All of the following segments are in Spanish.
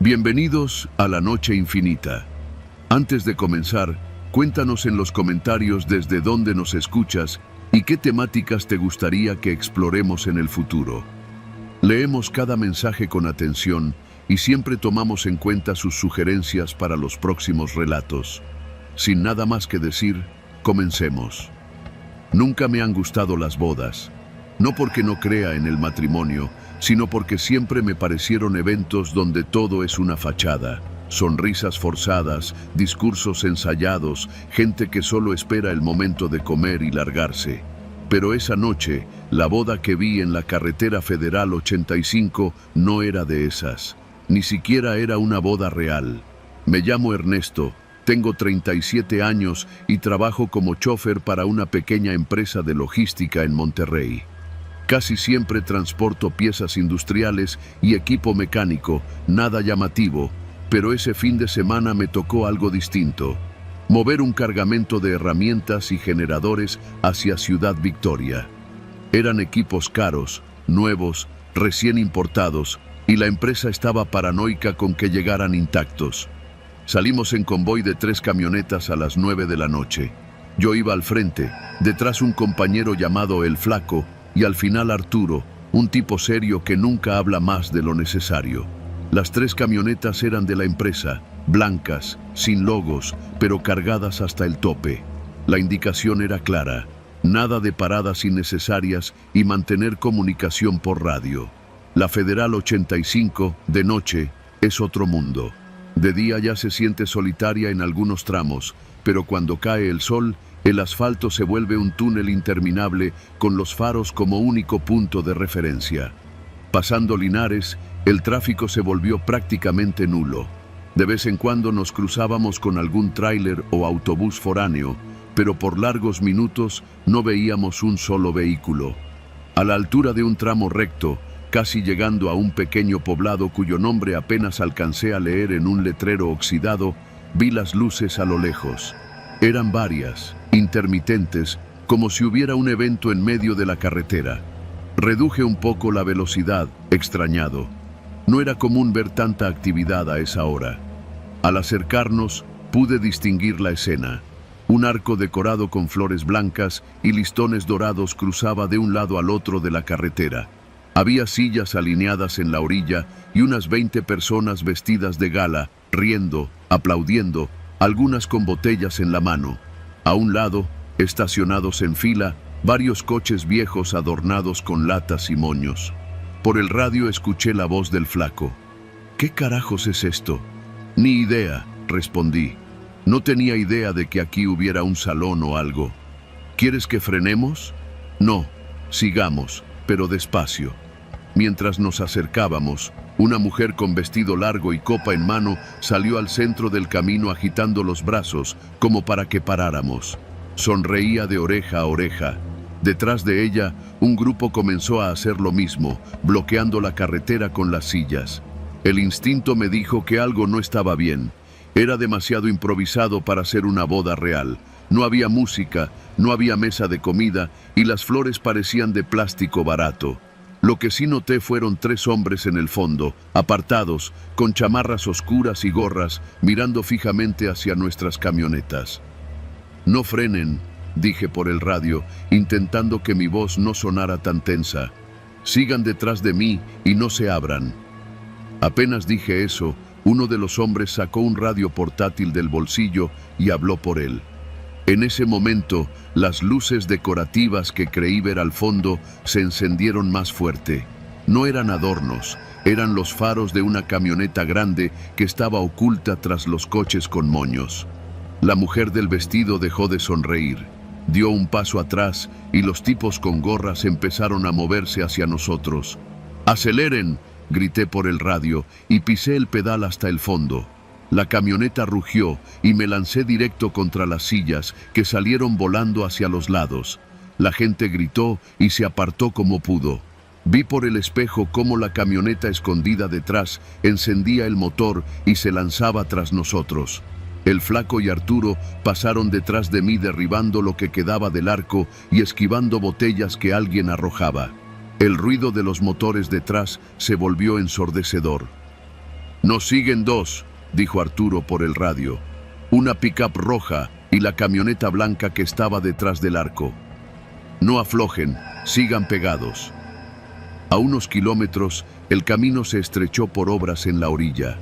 Bienvenidos a la Noche Infinita. Antes de comenzar, cuéntanos en los comentarios desde dónde nos escuchas y qué temáticas te gustaría que exploremos en el futuro. Leemos cada mensaje con atención y siempre tomamos en cuenta sus sugerencias para los próximos relatos. Sin nada más que decir, comencemos. Nunca me han gustado las bodas. No porque no crea en el matrimonio, sino porque siempre me parecieron eventos donde todo es una fachada. Sonrisas forzadas, discursos ensayados, gente que solo espera el momento de comer y largarse. Pero esa noche, la boda que vi en la carretera Federal 85 no era de esas. Ni siquiera era una boda real. Me llamo Ernesto, tengo 37 años y trabajo como chofer para una pequeña empresa de logística en Monterrey. Casi siempre transporto piezas industriales y equipo mecánico, nada llamativo, pero ese fin de semana me tocó algo distinto. Mover un cargamento de herramientas y generadores hacia Ciudad Victoria. Eran equipos caros, nuevos, recién importados, y la empresa estaba paranoica con que llegaran intactos. Salimos en convoy de 3 camionetas a las 9 de la noche. Yo iba al frente, detrás un compañero llamado El Flaco, y al final Arturo, un tipo serio que nunca habla más de lo necesario. Las 3 camionetas eran de la empresa, blancas, sin logos, pero cargadas hasta el tope. La indicación era clara, nada de paradas innecesarias y mantener comunicación por radio. La Federal 85, de noche, es otro mundo. De día ya se siente solitaria en algunos tramos, pero cuando cae el sol, el asfalto se vuelve un túnel interminable con los faros como único punto de referencia. Pasando Linares, el tráfico se volvió prácticamente nulo. De vez en cuando nos cruzábamos con algún tráiler o autobús foráneo, pero por largos minutos no veíamos un solo vehículo. A la altura de un tramo recto, casi llegando a un pequeño poblado cuyo nombre apenas alcancé a leer en un letrero oxidado, vi las luces a lo lejos. Eran varias, intermitentes, como si hubiera un evento en medio de la carretera. Reduje un poco la velocidad, extrañado. No era común ver tanta actividad a esa hora. Al acercarnos, pude distinguir la escena. Un arco decorado con flores blancas y listones dorados cruzaba de un lado al otro de la carretera. Había sillas alineadas en la orilla y unas 20 personas vestidas de gala, riendo, aplaudiendo, algunas con botellas en la mano. A un lado, estacionados en fila, varios coches viejos adornados con latas y moños. Por el radio escuché la voz del Flaco. ¿Qué carajos es esto? Ni idea, respondí. No tenía idea de que aquí hubiera un salón o algo. ¿Quieres que frenemos? No, sigamos, pero despacio. Mientras nos acercábamos, una mujer con vestido largo y copa en mano salió al centro del camino agitando los brazos como para que paráramos. Sonreía de oreja a oreja. Detrás de ella, un grupo comenzó a hacer lo mismo, bloqueando la carretera con las sillas. El instinto me dijo que algo no estaba bien. Era demasiado improvisado para ser una boda real. No había música, no había mesa de comida y las flores parecían de plástico barato. Lo que sí noté fueron 3 hombres en el fondo, apartados, con chamarras oscuras y gorras, mirando fijamente hacia nuestras camionetas. No frenen, dije por el radio, intentando que mi voz no sonara tan tensa. Sigan detrás de mí y no se abran. Apenas dije eso, uno de los hombres sacó un radio portátil del bolsillo y habló por él. En ese momento, las luces decorativas que creí ver al fondo se encendieron más fuerte. No eran adornos, eran los faros de una camioneta grande que estaba oculta tras los coches con moños. La mujer del vestido dejó de sonreír. Dio un paso atrás y los tipos con gorras empezaron a moverse hacia nosotros. ¡Aceleren!, grité por el radio y pisé el pedal hasta el fondo. La camioneta rugió y me lancé directo contra las sillas que salieron volando hacia los lados. La gente gritó y se apartó como pudo. Vi por el espejo cómo la camioneta escondida detrás encendía el motor y se lanzaba tras nosotros. El Flaco y Arturo pasaron detrás de mí derribando lo que quedaba del arco y esquivando botellas que alguien arrojaba. El ruido de los motores detrás se volvió ensordecedor. «Nos siguen dos», dijo Arturo por el radio. «Una pick-up roja y la camioneta blanca que estaba detrás del arco. No aflojen, sigan pegados». A unos kilómetros, el camino se estrechó por obras en la orilla.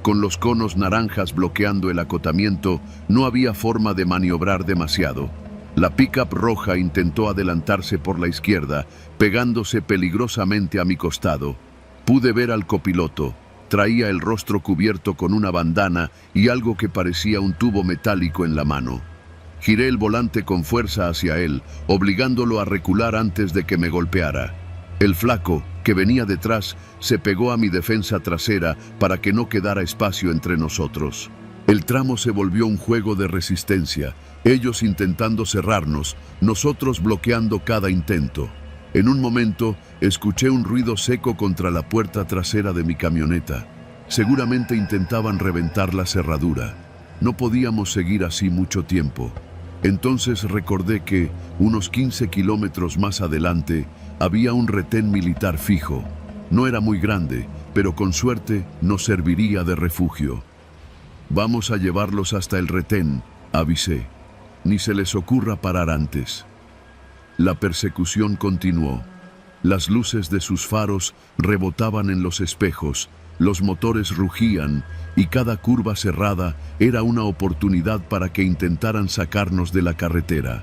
Con los conos naranjas bloqueando el acotamiento, no había forma de maniobrar demasiado. La pick-up roja intentó adelantarse por la izquierda, pegándose peligrosamente a mi costado. Pude ver al copiloto. Traía el rostro cubierto con una bandana y algo que parecía un tubo metálico en la mano. Giré el volante con fuerza hacia él, obligándolo a recular antes de que me golpeara. El flaco, que venía detrás, se pegó a mi defensa trasera para que no quedara espacio entre nosotros. El tramo se volvió un juego de resistencia, ellos intentando cerrarnos, nosotros bloqueando cada intento. En un momento, escuché un ruido seco contra la puerta trasera de mi camioneta. Seguramente intentaban reventar la cerradura. No podíamos seguir así mucho tiempo. Entonces recordé que, unos 15 kilómetros más adelante, había un retén militar fijo. No era muy grande, pero con suerte nos serviría de refugio. «Vamos a llevarlos hasta el retén», avisé. «Ni se les ocurra parar antes». La persecución continuó. Las luces de sus faros rebotaban en los espejos, los motores rugían y cada curva cerrada era una oportunidad para que intentaran sacarnos de la carretera.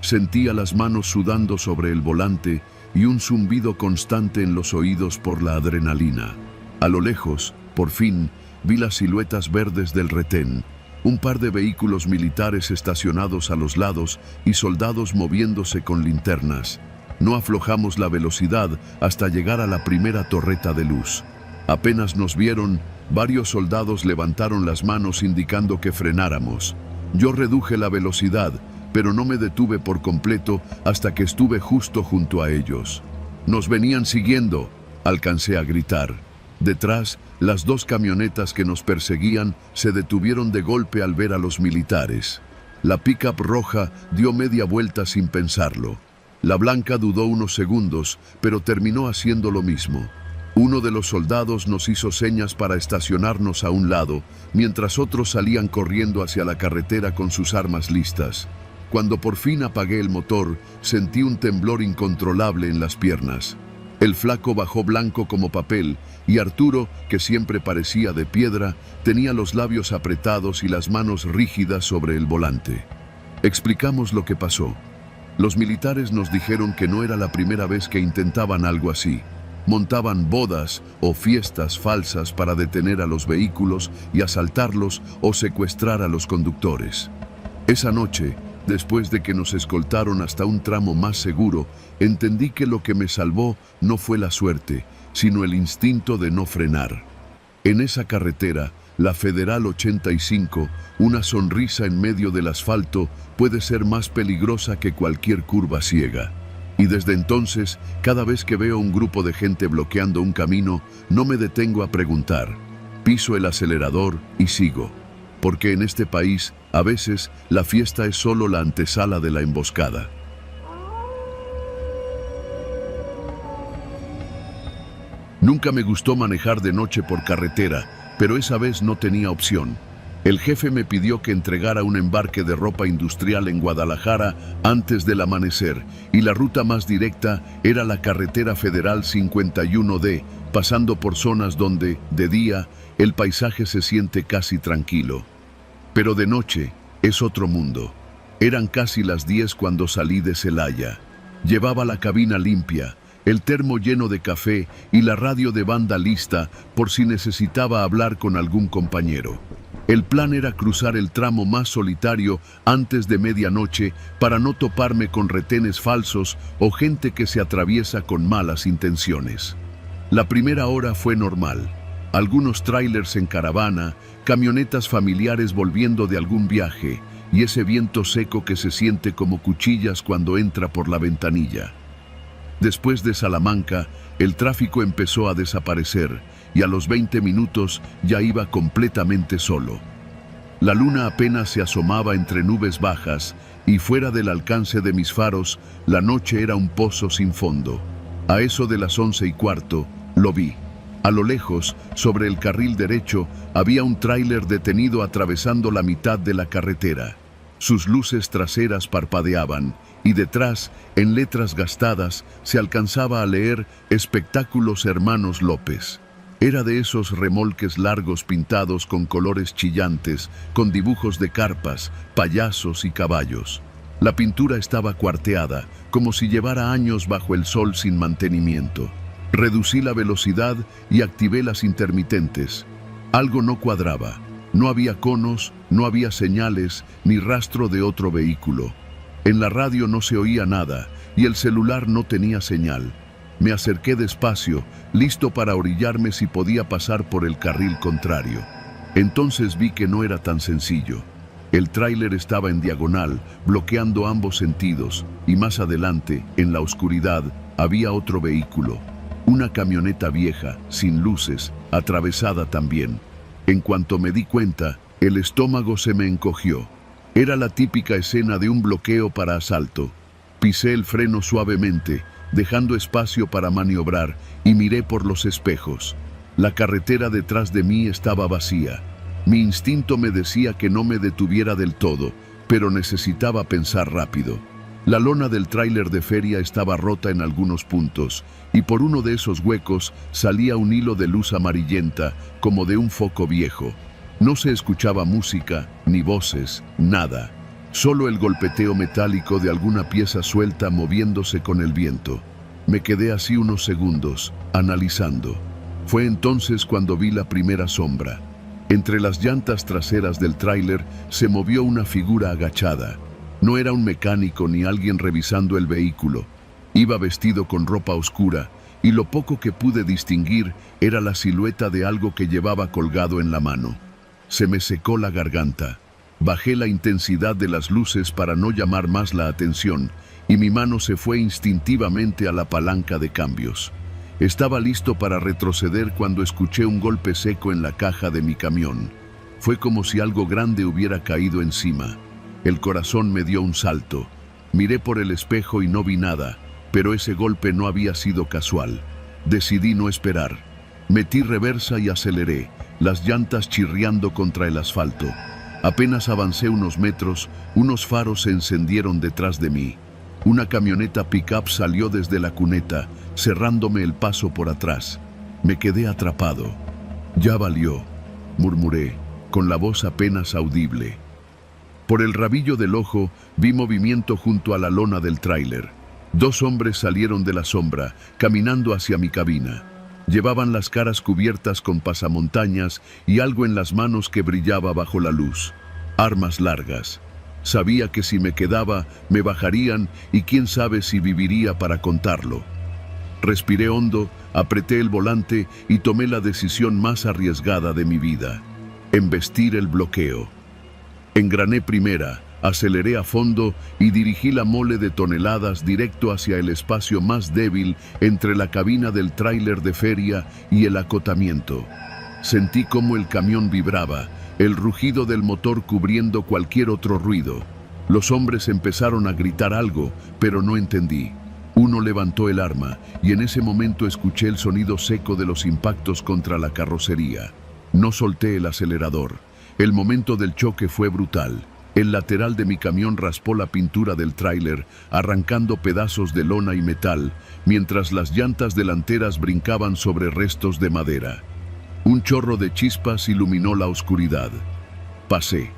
Sentía las manos sudando sobre el volante y un zumbido constante en los oídos por la adrenalina. A lo lejos, por fin, vi las siluetas verdes del retén, un par de vehículos militares estacionados a los lados y soldados moviéndose con linternas. No aflojamos la velocidad hasta llegar a la primera torreta de luz. Apenas nos vieron, varios soldados levantaron las manos indicando que frenáramos. Yo reduje la velocidad, pero no me detuve por completo hasta que estuve justo junto a ellos. «Nos venían siguiendo», alcancé a gritar. Detrás, las dos camionetas que nos perseguían se detuvieron de golpe al ver a los militares. La pick-up roja dio media vuelta sin pensarlo. La blanca dudó unos segundos, pero terminó haciendo lo mismo. Uno de los soldados nos hizo señas para estacionarnos a un lado, mientras otros salían corriendo hacia la carretera con sus armas listas. Cuando por fin apagué el motor, sentí un temblor incontrolable en las piernas. El flaco bajó blanco como papel y Arturo, que siempre parecía de piedra, tenía los labios apretados y las manos rígidas sobre el volante. Explicamos lo que pasó. Los militares nos dijeron que no era la primera vez que intentaban algo así. Montaban bodas o fiestas falsas para detener a los vehículos y asaltarlos o secuestrar a los conductores. Esa noche, después de que nos escoltaron hasta un tramo más seguro, entendí que lo que me salvó no fue la suerte, sino el instinto de no frenar. En esa carretera, la Federal 85, una sonrisa en medio del asfalto puede ser más peligrosa que cualquier curva ciega. Y desde entonces, cada vez que veo un grupo de gente bloqueando un camino, no me detengo a preguntar. Piso el acelerador y sigo. Porque en este país, a veces, la fiesta es solo la antesala de la emboscada. Nunca me gustó manejar de noche por carretera, pero esa vez no tenía opción. El jefe me pidió que entregara un embarque de ropa industrial en Guadalajara antes del amanecer, y la ruta más directa era la carretera federal 51D, pasando por zonas donde, de día, el paisaje se siente casi tranquilo. Pero de noche es otro mundo. Eran casi las 10 cuando salí de Celaya. Llevaba la cabina limpia, el termo lleno de café y la radio de banda lista por si necesitaba hablar con algún compañero. El plan era cruzar el tramo más solitario antes de medianoche para no toparme con retenes falsos o gente que se atraviesa con malas intenciones. La primera hora fue normal. Algunos tráilers en caravana, camionetas familiares volviendo de algún viaje y ese viento seco que se siente como cuchillas cuando entra por la ventanilla. Después de Salamanca, el tráfico empezó a desaparecer y a los 20 minutos ya iba completamente solo. La luna apenas se asomaba entre nubes bajas y fuera del alcance de mis faros, la noche era un pozo sin fondo. A eso de las 11:15, lo vi. A lo lejos, sobre el carril derecho, había un tráiler detenido atravesando la mitad de la carretera. Sus luces traseras parpadeaban y detrás, en letras gastadas, se alcanzaba a leer Espectáculos Hermanos López. Era de esos remolques largos pintados con colores chillantes, con dibujos de carpas, payasos y caballos. La pintura estaba cuarteada, como si llevara años bajo el sol sin mantenimiento. Reducí la velocidad y activé las intermitentes. Algo no cuadraba. No había conos, no había señales, ni rastro de otro vehículo. En la radio no se oía nada y el celular no tenía señal. Me acerqué despacio, listo para orillarme si podía pasar por el carril contrario. Entonces vi que no era tan sencillo. El tráiler estaba en diagonal, bloqueando ambos sentidos, y más adelante, en la oscuridad, había otro vehículo. Una camioneta vieja, sin luces, atravesada también. En cuanto me di cuenta, el estómago se me encogió. Era la típica escena de un bloqueo para asalto. Pisé el freno suavemente, dejando espacio para maniobrar, y miré por los espejos. La carretera detrás de mí estaba vacía. Mi instinto me decía que no me detuviera del todo, pero necesitaba pensar rápido. La lona del tráiler de feria estaba rota en algunos puntos, y por uno de esos huecos salía un hilo de luz amarillenta, como de un foco viejo. No se escuchaba música, ni voces, nada. Solo el golpeteo metálico de alguna pieza suelta moviéndose con el viento. Me quedé así unos segundos, analizando. Fue entonces cuando vi la primera sombra. Entre las llantas traseras del tráiler se movió una figura agachada. No era un mecánico ni alguien revisando el vehículo. Iba vestido con ropa oscura, y lo poco que pude distinguir era la silueta de algo que llevaba colgado en la mano. Se me secó la garganta. Bajé la intensidad de las luces para no llamar más la atención, y mi mano se fue instintivamente a la palanca de cambios. Estaba listo para retroceder cuando escuché un golpe seco en la caja de mi camión. Fue como si algo grande hubiera caído encima. El corazón me dio un salto. Miré por el espejo y no vi nada, pero ese golpe no había sido casual. Decidí no esperar. Metí reversa y aceleré, las llantas chirriando contra el asfalto. Apenas avancé unos metros, unos faros se encendieron detrás de mí. Una camioneta pick-up salió desde la cuneta, cerrándome el paso por atrás. Me quedé atrapado. «Ya valió», murmuré, con la voz apenas audible. Por el rabillo del ojo vi movimiento junto a la lona del tráiler. Dos hombres salieron de la sombra, caminando hacia mi cabina. Llevaban las caras cubiertas con pasamontañas y algo en las manos que brillaba bajo la luz. Armas largas. Sabía que si me quedaba, me bajarían y quién sabe si viviría para contarlo. Respiré hondo, apreté el volante y tomé la decisión más arriesgada de mi vida: embestir el bloqueo. Engrané primera, aceleré a fondo y dirigí la mole de toneladas directo hacia el espacio más débil entre la cabina del tráiler de feria y el acotamiento. Sentí cómo el camión vibraba, el rugido del motor cubriendo cualquier otro ruido. Los hombres empezaron a gritar algo, pero no entendí. Uno levantó el arma y en ese momento escuché el sonido seco de los impactos contra la carrocería. No solté el acelerador. El momento del choque fue brutal. El lateral de mi camión raspó la pintura del tráiler, arrancando pedazos de lona y metal, mientras las llantas delanteras brincaban sobre restos de madera. Un chorro de chispas iluminó la oscuridad. Pasé.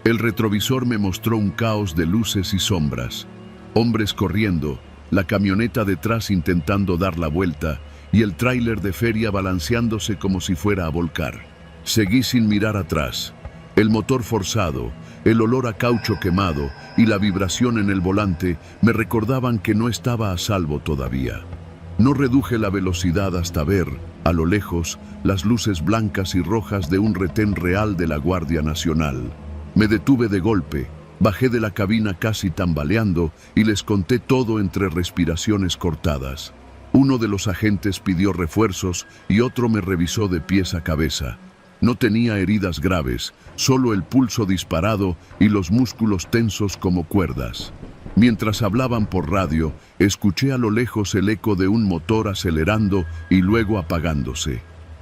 El retrovisor me mostró un caos de luces y sombras. Hombres corriendo, la camioneta detrás intentando dar la vuelta y el tráiler de feria balanceándose como si fuera a volcar. Seguí sin mirar atrás. El motor forzado, el olor a caucho quemado y la vibración en el volante me recordaban que no estaba a salvo todavía. No reduje la velocidad hasta ver, a lo lejos, las luces blancas y rojas de un retén real de la Guardia Nacional. Me detuve de golpe, bajé de la cabina casi tambaleando y les conté todo entre respiraciones cortadas. Uno de los agentes pidió refuerzos y otro me revisó de pies a cabeza. No tenía heridas graves, solo el pulso disparado y los músculos tensos como cuerdas. Mientras hablaban por radio, escuché a lo lejos el eco de un motor acelerando y luego apagándose.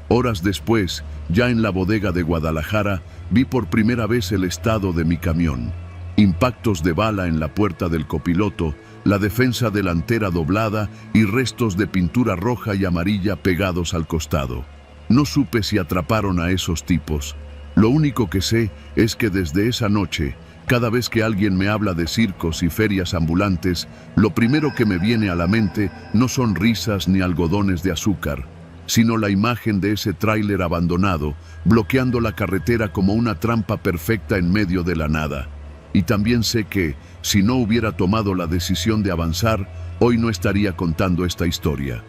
Horas después, ya en la bodega de Guadalajara, vi por primera vez el estado de mi camión. Impactos de bala en la puerta del copiloto, la defensa delantera doblada y restos de pintura roja y amarilla pegados al costado. No supe si atraparon a esos tipos. Lo único que sé es que desde esa noche, cada vez que alguien me habla de circos y ferias ambulantes, lo primero que me viene a la mente no son risas ni algodones de azúcar, sino la imagen de ese tráiler abandonado, bloqueando la carretera como una trampa perfecta en medio de la nada. Y también sé que, si no hubiera tomado la decisión de avanzar, hoy no estaría contando esta historia.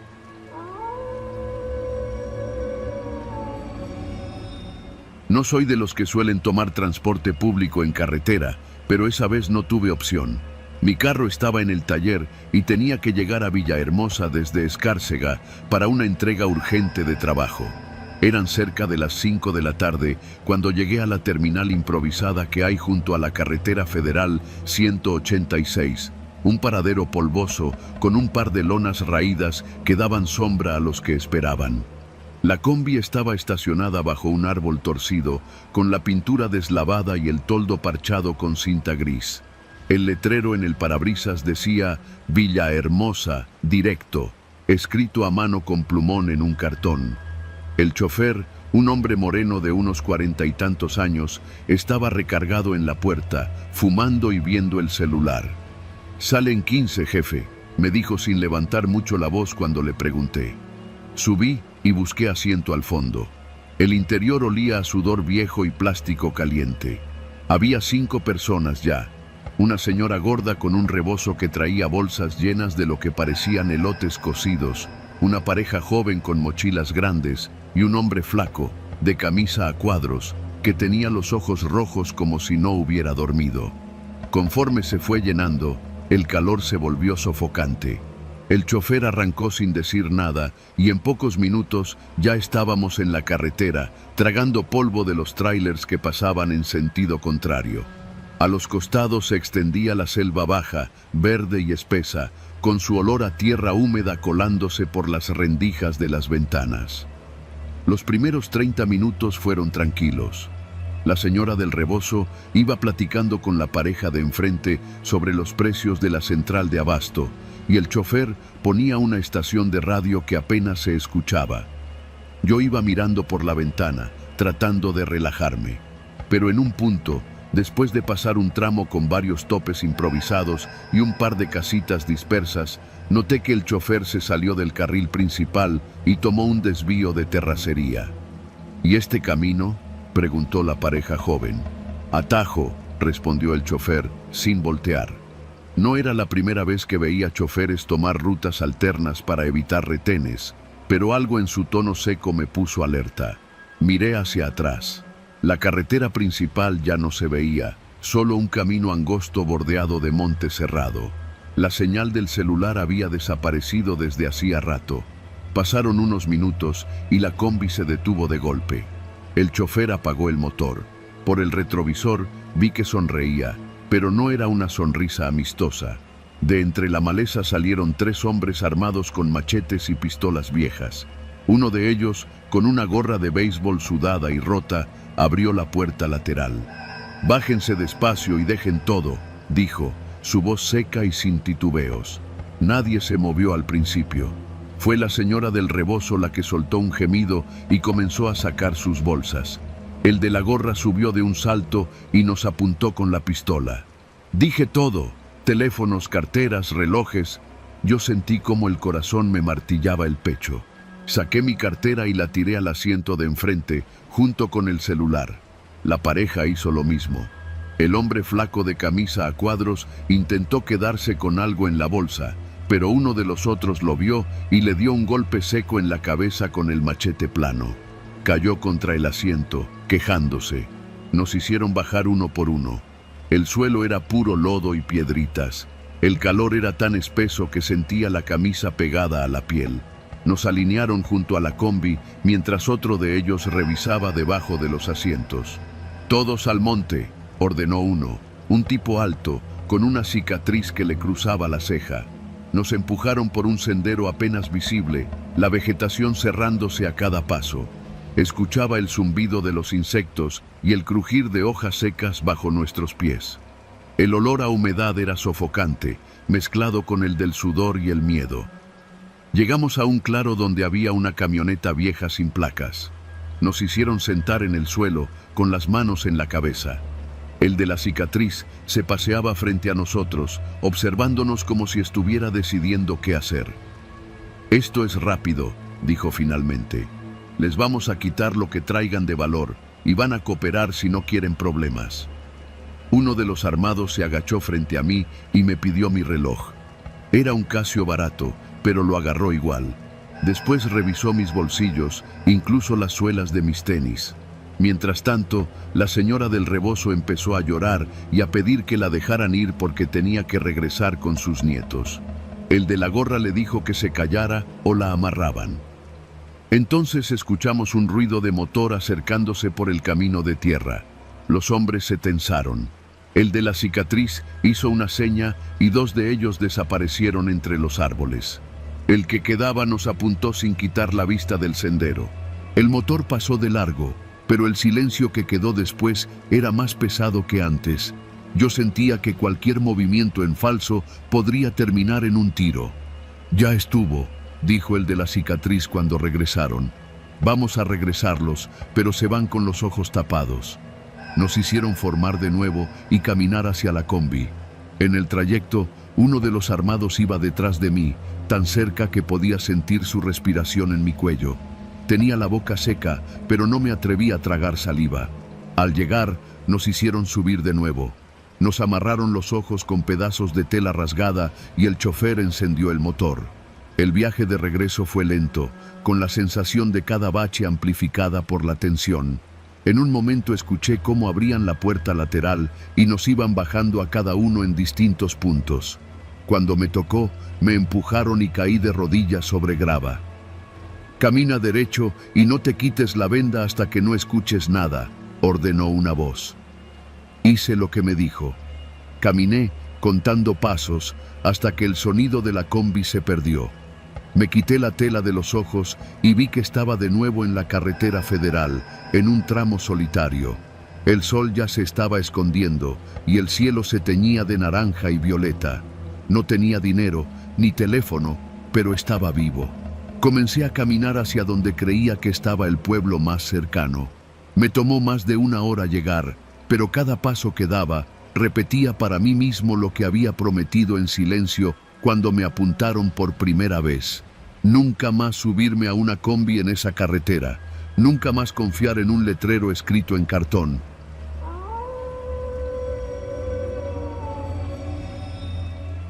No soy de los que suelen tomar transporte público en carretera, pero esa vez no tuve opción. Mi carro estaba en el taller y tenía que llegar a Villahermosa desde Escárcega para una entrega urgente de trabajo. Eran cerca de las 5 de la tarde cuando llegué a la terminal improvisada que hay junto a la carretera federal 186, un paradero polvoso con un par de lonas raídas que daban sombra a los que esperaban. La combi estaba estacionada bajo un árbol torcido, con la pintura deslavada y el toldo parchado con cinta gris. El letrero en el parabrisas decía Villahermosa, directo, escrito a mano con plumón en un cartón. El chofer, un hombre moreno de unos 40 y tantos años, estaba recargado en la puerta, fumando y viendo el celular. «Salen 15, jefe», me dijo sin levantar mucho la voz cuando le pregunté. Subí y busqué asiento al fondo. El interior olía a sudor viejo y plástico caliente. Había 5 personas ya. Una señora gorda con un rebozo que traía bolsas llenas de lo que parecían elotes cocidos, una pareja joven con mochilas grandes y un hombre flaco, de camisa a cuadros, que tenía los ojos rojos como si no hubiera dormido. Conforme se fue llenando, el calor se volvió sofocante. El chofer arrancó sin decir nada y en pocos minutos ya estábamos en la carretera, tragando polvo de los tráilers que pasaban en sentido contrario. A los costados se extendía la selva baja, verde y espesa, con su olor a tierra húmeda colándose por las rendijas de las ventanas. Los primeros 30 minutos fueron tranquilos. La señora del rebozo iba platicando con la pareja de enfrente sobre los precios de la central de abasto, y el chofer ponía una estación de radio que apenas se escuchaba. Yo iba mirando por la ventana, tratando de relajarme. Pero en un punto, después de pasar un tramo con varios topes improvisados y un par de casitas dispersas, noté que el chofer se salió del carril principal y tomó un desvío de terracería. ¿Y este camino?, preguntó la pareja joven. «Atajo», respondió el chofer, sin voltear. No era la primera vez que veía choferes tomar rutas alternas para evitar retenes, pero algo en su tono seco me puso alerta. Miré hacia atrás. La carretera principal ya no se veía, solo un camino angosto bordeado de monte cerrado. La señal del celular había desaparecido desde hacía rato. Pasaron unos minutos y la combi se detuvo de golpe. El chofer apagó el motor. Por el retrovisor vi que sonreía, pero no era una sonrisa amistosa. De entre la maleza salieron 3 hombres armados con machetes y pistolas viejas. Uno de ellos, con una gorra de béisbol sudada y rota, abrió la puerta lateral. «Bájense despacio y dejen todo», dijo, su voz seca y sin titubeos. Nadie se movió al principio. Fue la señora del rebozo la que soltó un gemido y comenzó a sacar sus bolsas. El de la gorra subió de un salto y nos apuntó con la pistola. Dije todo: teléfonos, carteras, relojes. Yo sentí como el corazón me martillaba el pecho. Saqué mi cartera y la tiré al asiento de enfrente, junto con el celular. La pareja hizo lo mismo. El hombre flaco de camisa a cuadros intentó quedarse con algo en la bolsa, pero uno de los otros lo vio y le dio un golpe seco en la cabeza con el machete plano. Cayó contra el asiento, quejándose. Nos hicieron bajar uno por uno. El suelo era puro lodo y piedritas. El calor era tan espeso que sentía la camisa pegada a la piel. Nos alinearon junto a la combi mientras otro de ellos revisaba debajo de los asientos. «Todos al monte», ordenó uno, un tipo alto, con una cicatriz que le cruzaba la ceja. Nos empujaron por un sendero apenas visible, la vegetación cerrándose a cada paso. Escuchaba el zumbido de los insectos y el crujir de hojas secas bajo nuestros pies. El olor a humedad era sofocante, mezclado con el del sudor y el miedo. Llegamos a un claro donde había una camioneta vieja sin placas. Nos hicieron sentar en el suelo, con las manos en la cabeza. El de la cicatriz se paseaba frente a nosotros, observándonos como si estuviera decidiendo qué hacer. «Esto es rápido», dijo finalmente. «Les vamos a quitar lo que traigan de valor y van a cooperar si no quieren problemas». Uno de los armados se agachó frente a mí y me pidió mi reloj. Era un Casio barato, pero lo agarró igual. Después revisó mis bolsillos, incluso las suelas de mis tenis. Mientras tanto, la señora del rebozo empezó a llorar y a pedir que la dejaran ir porque tenía que regresar con sus nietos. El de la gorra le dijo que se callara o la amarraban. Entonces escuchamos un ruido de motor acercándose por el camino de tierra. Los hombres se tensaron. El de la cicatriz hizo una seña y dos de ellos desaparecieron entre los árboles. El que quedaba nos apuntó sin quitar la vista del sendero. El motor pasó de largo, pero el silencio que quedó después era más pesado que antes. Yo sentía que cualquier movimiento en falso podría terminar en un tiro. «Ya estuvo», dijo el de la cicatriz cuando regresaron. «Vamos a regresarlos, pero se van con los ojos tapados». Nos hicieron formar de nuevo y caminar hacia la combi. En el trayecto, uno de los armados iba detrás de mí, tan cerca que podía sentir su respiración en mi cuello. Tenía la boca seca, pero no me atreví a tragar saliva. Al llegar, nos hicieron subir de nuevo. Nos amarraron los ojos con pedazos de tela rasgada y el chofer encendió el motor. El viaje de regreso fue lento, con la sensación de cada bache amplificada por la tensión. En un momento escuché cómo abrían la puerta lateral y nos iban bajando a cada uno en distintos puntos. Cuando me tocó, me empujaron y caí de rodillas sobre grava. «Camina derecho y no te quites la venda hasta que no escuches nada», ordenó una voz. Hice lo que me dijo. Caminé, contando pasos, hasta que el sonido de la combi se perdió. Me quité la tela de los ojos y vi que estaba de nuevo en la carretera federal, en un tramo solitario. El sol ya se estaba escondiendo y el cielo se teñía de naranja y violeta. No tenía dinero ni teléfono, pero estaba vivo. Comencé a caminar hacia donde creía que estaba el pueblo más cercano. Me tomó más de una hora llegar, pero cada paso que daba, repetía para mí mismo lo que había prometido en silencio cuando me apuntaron por primera vez. Nunca más subirme a una combi en esa carretera. Nunca más confiar en un letrero escrito en cartón.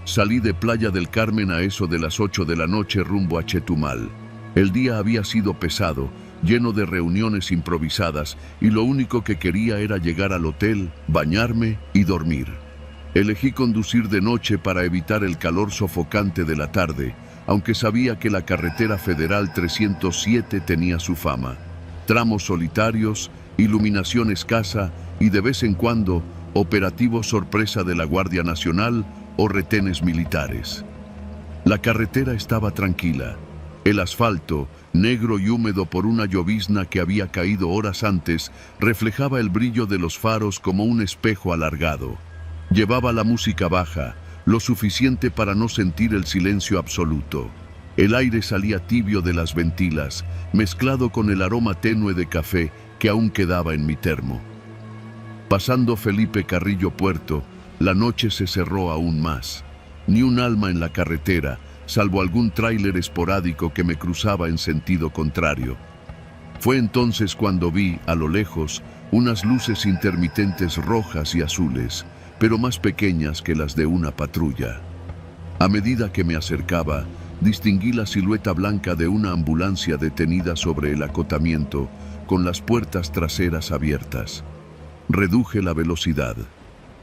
Salí de Playa del Carmen a eso de las 8 de la noche rumbo a Chetumal. El día había sido pesado, lleno de reuniones improvisadas, y lo único que quería era llegar al hotel, bañarme y dormir. Elegí conducir de noche para evitar el calor sofocante de la tarde, aunque sabía que la carretera federal 307 tenía su fama. Tramos solitarios, iluminación escasa y de vez en cuando operativos sorpresa de la Guardia Nacional o retenes militares. La carretera estaba tranquila. El asfalto, negro y húmedo por una llovizna que había caído horas antes, reflejaba el brillo de los faros como un espejo alargado. Llevaba la música baja, lo suficiente para no sentir el silencio absoluto. El aire salía tibio de las ventilas, mezclado con el aroma tenue de café que aún quedaba en mi termo. Pasando Felipe Carrillo Puerto, la noche se cerró aún más. Ni un alma en la carretera, salvo algún tráiler esporádico que me cruzaba en sentido contrario. Fue entonces cuando vi, a lo lejos, unas luces intermitentes rojas y azules, pero más pequeñas que las de una patrulla. A medida que me acercaba, distinguí la silueta blanca de una ambulancia detenida sobre el acotamiento, con las puertas traseras abiertas. Reduje la velocidad.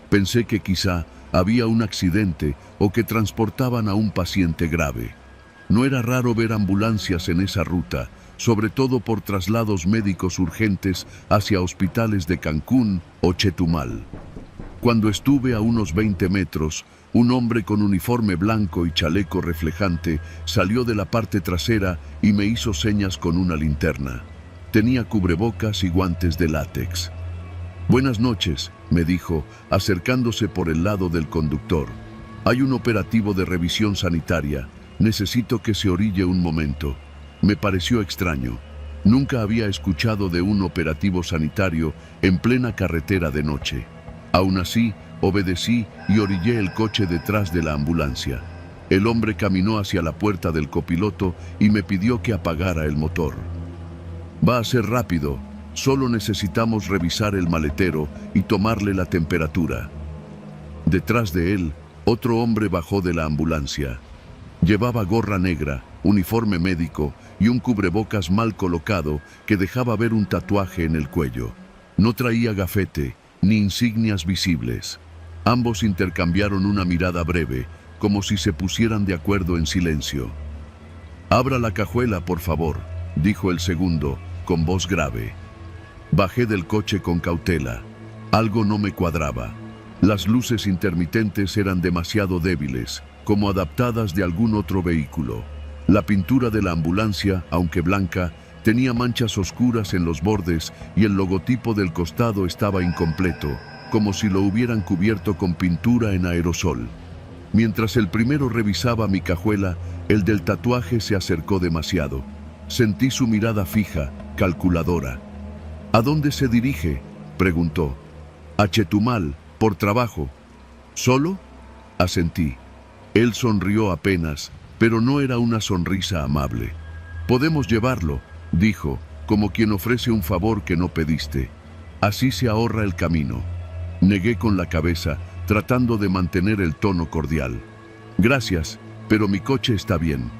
Pensé que quizá había un accidente o que transportaban a un paciente grave. No era raro ver ambulancias en esa ruta, sobre todo por traslados médicos urgentes hacia hospitales de Cancún o Chetumal. Cuando estuve a unos 20 metros, un hombre con uniforme blanco y chaleco reflejante salió de la parte trasera y me hizo señas con una linterna. Tenía cubrebocas y guantes de látex. «Buenas noches», me dijo, acercándose por el lado del conductor. «Hay un operativo de revisión sanitaria. Necesito que se orille un momento». Me pareció extraño. Nunca había escuchado de un operativo sanitario en plena carretera de noche. Aún así, obedecí y orillé el coche detrás de la ambulancia. El hombre caminó hacia la puerta del copiloto y me pidió que apagara el motor. «Va a ser rápido. Solo necesitamos revisar el maletero y tomarle la temperatura». Detrás de él, otro hombre bajó de la ambulancia. Llevaba gorra negra, uniforme médico y un cubrebocas mal colocado que dejaba ver un tatuaje en el cuello. No traía gafete ni insignias visibles. Ambos intercambiaron una mirada breve, como si se pusieran de acuerdo en silencio. «Abra la cajuela, por favor», dijo el segundo, con voz grave. Bajé del coche con cautela. Algo no me cuadraba. Las luces intermitentes eran demasiado débiles, como adaptadas de algún otro vehículo. La pintura de la ambulancia, aunque blanca, tenía manchas oscuras en los bordes y el logotipo del costado estaba incompleto, como si lo hubieran cubierto con pintura en aerosol. Mientras el primero revisaba mi cajuela, el del tatuaje se acercó demasiado. Sentí su mirada fija, calculadora. «¿A dónde se dirige?», preguntó. «A Chetumal, por trabajo». «¿Solo?», asentí. Él sonrió apenas, pero no era una sonrisa amable. «Podemos llevarlo», dijo, como quien ofrece un favor que no pediste. «Así se ahorra el camino». Negué con la cabeza, tratando de mantener el tono cordial. «Gracias, pero mi coche está bien».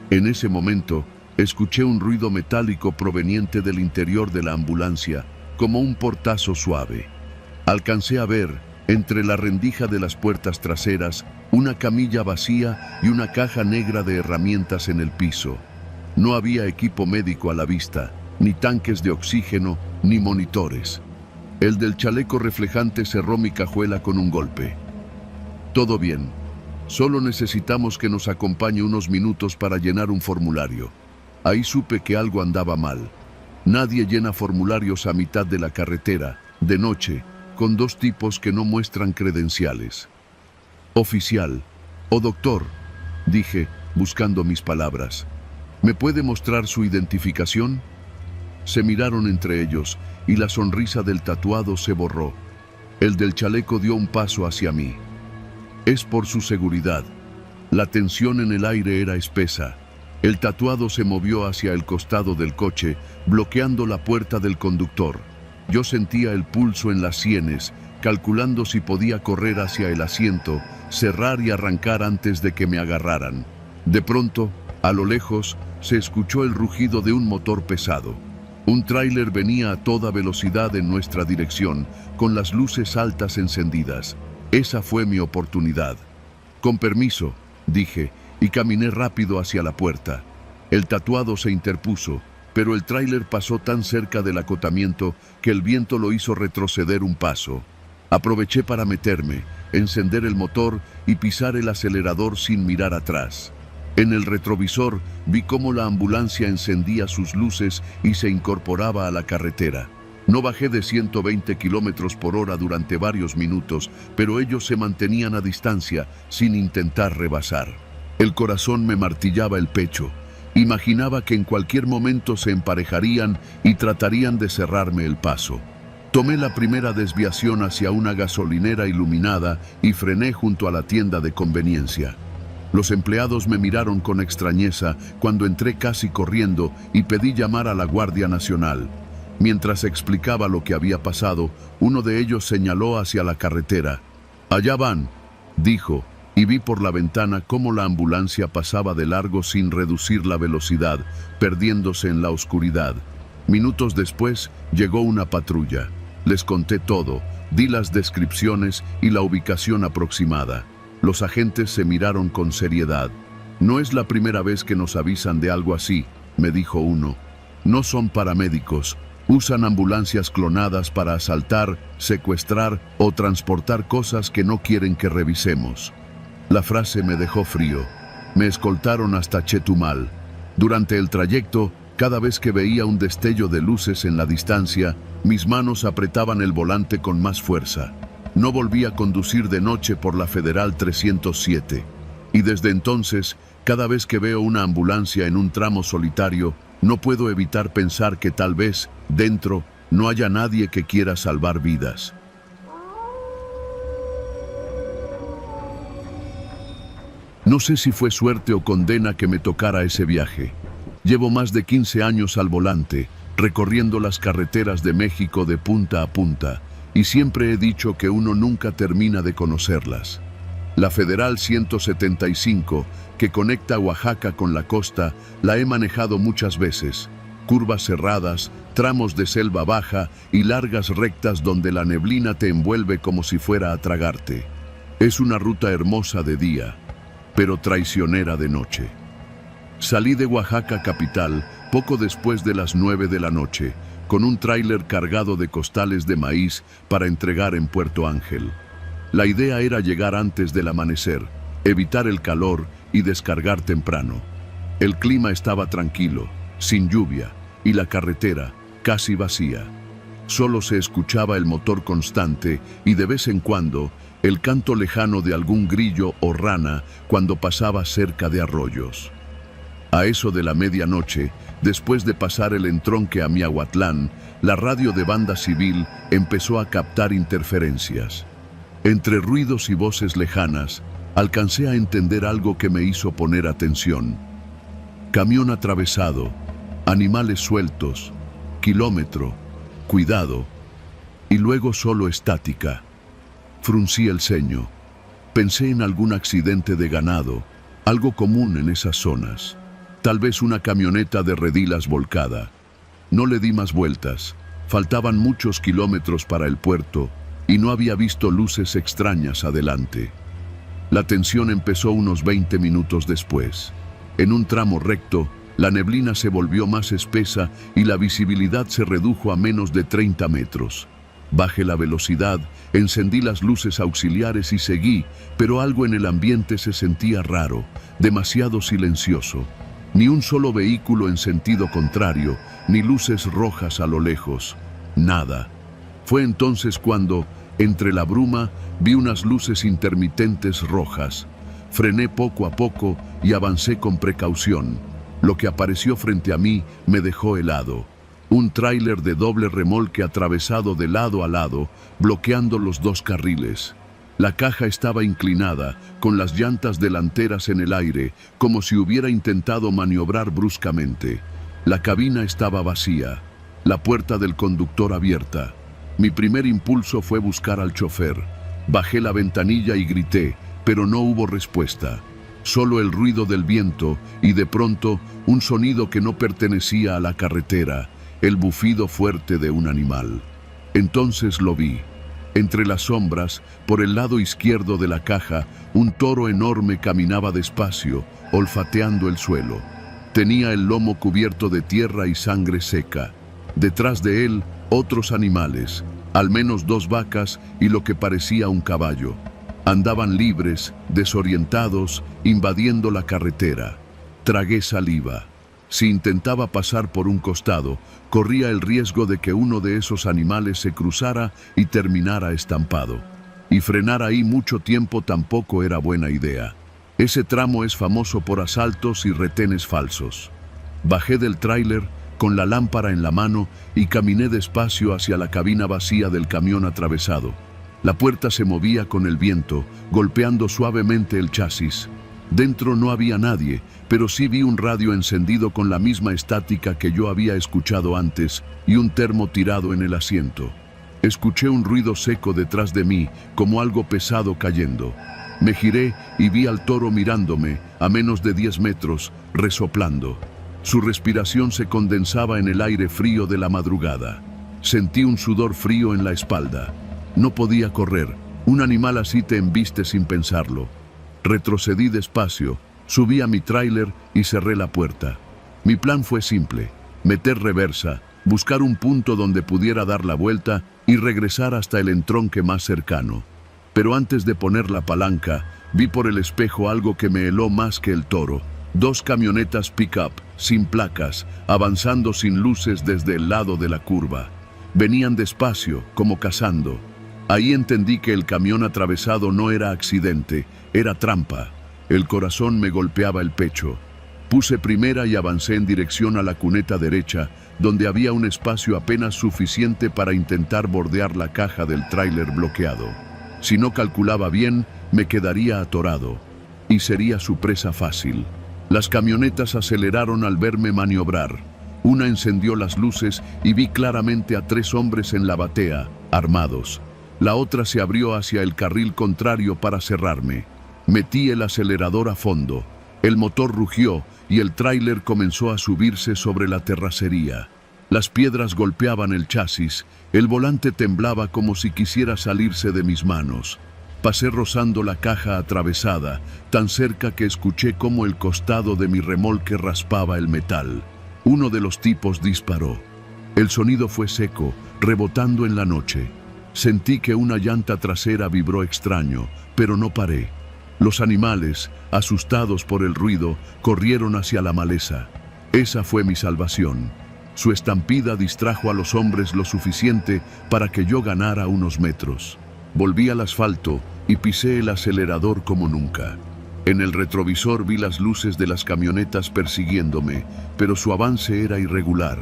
En ese momento, escuché un ruido metálico proveniente del interior de la ambulancia, como un portazo suave. Alcancé a ver, entre la rendija de las puertas traseras, una camilla vacía y una caja negra de herramientas en el piso. No había equipo médico a la vista, ni tanques de oxígeno, ni monitores. El del chaleco reflejante cerró mi cajuela con un golpe. «Todo bien. Solo necesitamos que nos acompañe unos minutos para llenar un formulario». Ahí supe que algo andaba mal. Nadie llena formularios a mitad de la carretera, de noche, con dos tipos que no muestran credenciales. «Oficial, o doctor», dije, buscando mis palabras. «¿Me puede mostrar su identificación?». Se miraron entre ellos y la sonrisa del tatuado se borró. El del chaleco dio un paso hacia mí. «Es por su seguridad». La tensión en el aire era espesa. El tatuado se movió hacia el costado del coche, bloqueando la puerta del conductor. Yo sentía el pulso en las sienes, calculando si podía correr hacia el asiento, cerrar y arrancar antes de que me agarraran. De pronto, a lo lejos, se escuchó el rugido de un motor pesado. Un tráiler venía a toda velocidad en nuestra dirección, con las luces altas encendidas. Esa fue mi oportunidad. «Con permiso», dije, y caminé rápido hacia la puerta. El tatuado se interpuso, pero el tráiler pasó tan cerca del acotamiento que el viento lo hizo retroceder un paso. Aproveché para meterme, encender el motor y pisar el acelerador sin mirar atrás. En el retrovisor vi cómo la ambulancia encendía sus luces y se incorporaba a la carretera. No bajé de 120 km/h durante varios minutos, pero ellos se mantenían a distancia sin intentar rebasar. El corazón me martillaba el pecho. Imaginaba que en cualquier momento se emparejarían y tratarían de cerrarme el paso. Tomé la primera desviación hacia una gasolinera iluminada y frené junto a la tienda de conveniencia. Los empleados me miraron con extrañeza cuando entré casi corriendo y pedí llamar a la Guardia Nacional. Mientras explicaba lo que había pasado, uno de ellos señaló hacia la carretera. «Allá van», dijo, y vi por la ventana cómo la ambulancia pasaba de largo sin reducir la velocidad, perdiéndose en la oscuridad. Minutos después llegó una patrulla. Les conté todo, di las descripciones y la ubicación aproximada. Los agentes se miraron con seriedad. «No es la primera vez que nos avisan de algo así», me dijo uno. «No son paramédicos, Usan ambulancias clonadas para asaltar, secuestrar o transportar cosas que no quieren que revisemos. La frase me dejó frío. Me escoltaron hasta Chetumal. Durante el trayecto, cada vez que veía un destello de luces en la distancia, mis manos apretaban el volante con más fuerza. No volví a conducir de noche por la Federal 307. Y desde entonces, cada vez que veo una ambulancia en un tramo solitario, no puedo evitar pensar que tal vez, dentro, no haya nadie que quiera salvar vidas. No sé si fue suerte o condena que me tocara ese viaje. Llevo más de 15 años al volante, recorriendo las carreteras de México de punta a punta, y siempre he dicho que uno nunca termina de conocerlas. La Federal 175, que conecta Oaxaca con la costa, la he manejado muchas veces. Curvas cerradas, tramos de selva baja y largas rectas donde la neblina te envuelve como si fuera a tragarte. Es una ruta hermosa de día, pero traicionera de noche. Salí de Oaxaca capital poco después de las 9 de la noche, con un tráiler cargado de costales de maíz para entregar en Puerto Ángel. La idea era llegar antes del amanecer, evitar el calor y descargar temprano. El clima estaba tranquilo, sin lluvia, y la carretera casi vacía. Solo se escuchaba el motor constante y de vez en cuando el canto lejano de algún grillo o rana cuando pasaba cerca de arroyos. A eso de la medianoche, después de pasar el entronque a Miahuatlán, la radio de banda civil empezó a captar interferencias. Entre ruidos y voces lejanas, alcancé a entender algo que me hizo poner atención. Camión atravesado, animales sueltos, kilómetro, cuidado, y luego solo estática. Fruncí el ceño. Pensé en algún accidente de ganado, algo común en esas zonas. Tal vez una camioneta de redilas volcada. No le di más vueltas. Faltaban muchos kilómetros para el puerto y no había visto luces extrañas adelante. La tensión empezó unos 20 minutos después. En un tramo recto, la neblina se volvió más espesa y la visibilidad se redujo a menos de 30 metros. Bajé la velocidad, encendí las luces auxiliares y seguí, pero algo en el ambiente se sentía raro, demasiado silencioso. Ni un solo vehículo en sentido contrario, ni luces rojas a lo lejos. Nada. Fue entonces cuando, entre la bruma, vi unas luces intermitentes rojas. Frené poco a poco y avancé con precaución. Lo que apareció frente a mí me dejó helado. Un tráiler de doble remolque atravesado de lado a lado, bloqueando los dos carriles. La caja estaba inclinada, con las llantas delanteras en el aire, como si hubiera intentado maniobrar bruscamente. La cabina estaba vacía, la puerta del conductor abierta. Mi primer impulso fue buscar al chofer. Bajé la ventanilla y grité, pero no hubo respuesta. Solo el ruido del viento y de pronto un sonido que no pertenecía a la carretera, el bufido fuerte de un animal. Entonces lo vi. Entre las sombras, por el lado izquierdo de la caja, un toro enorme caminaba despacio, olfateando el suelo. Tenía el lomo cubierto de tierra y sangre seca. Detrás de él, otros animales, al menos 2 vacas y lo que parecía un caballo. Andaban libres, desorientados, invadiendo la carretera. Tragué saliva. Si intentaba pasar por un costado, corría el riesgo de que uno de esos animales se cruzara y terminara estampado. Y frenar ahí mucho tiempo tampoco era buena idea. Ese tramo es famoso por asaltos y retenes falsos. Bajé del tráiler con la lámpara en la mano y caminé despacio hacia la cabina vacía del camión atravesado. La puerta se movía con el viento, golpeando suavemente el chasis. Dentro no había nadie, pero sí vi un radio encendido con la misma estática que yo había escuchado antes y un termo tirado en el asiento. Escuché un ruido seco detrás de mí, como algo pesado cayendo. Me giré y vi al toro mirándome, a menos de 10 metros, resoplando. Su respiración se condensaba en el aire frío de la madrugada. Sentí un sudor frío en la espalda. No podía correr. Un animal así te embiste sin pensarlo. Retrocedí despacio, subí a mi tráiler y cerré la puerta. Mi plan fue simple: meter reversa, buscar un punto donde pudiera dar la vuelta y regresar hasta el entronque más cercano. Pero antes de poner la palanca, vi por el espejo algo que me heló más que el toro. 2 camionetas pick-up, sin placas, avanzando sin luces desde el lado de la curva. Venían despacio, como cazando. Ahí entendí que el camión atravesado no era accidente, era trampa. El corazón me golpeaba el pecho. Puse primera y avancé en dirección a la cuneta derecha, donde había un espacio apenas suficiente para intentar bordear la caja del tráiler bloqueado. Si no calculaba bien, me quedaría atorado, y sería su presa fácil. Las camionetas aceleraron al verme maniobrar. Una encendió las luces y vi claramente a 3 hombres en la batea, armados. La otra se abrió hacia el carril contrario para cerrarme. Metí el acelerador a fondo. El motor rugió y el tráiler comenzó a subirse sobre la terracería. Las piedras golpeaban el chasis, el volante temblaba como si quisiera salirse de mis manos. Pasé rozando la caja atravesada, tan cerca que escuché cómo el costado de mi remolque raspaba el metal. Uno de los tipos disparó. El sonido fue seco, rebotando en la noche. Sentí que una llanta trasera vibró extraño, pero no paré. Los animales, asustados por el ruido, corrieron hacia la maleza. Esa fue mi salvación. Su estampida distrajo a los hombres lo suficiente para que yo ganara unos metros. Volví al asfalto y pisé el acelerador como nunca. En el retrovisor vi las luces de las camionetas persiguiéndome, pero su avance era irregular.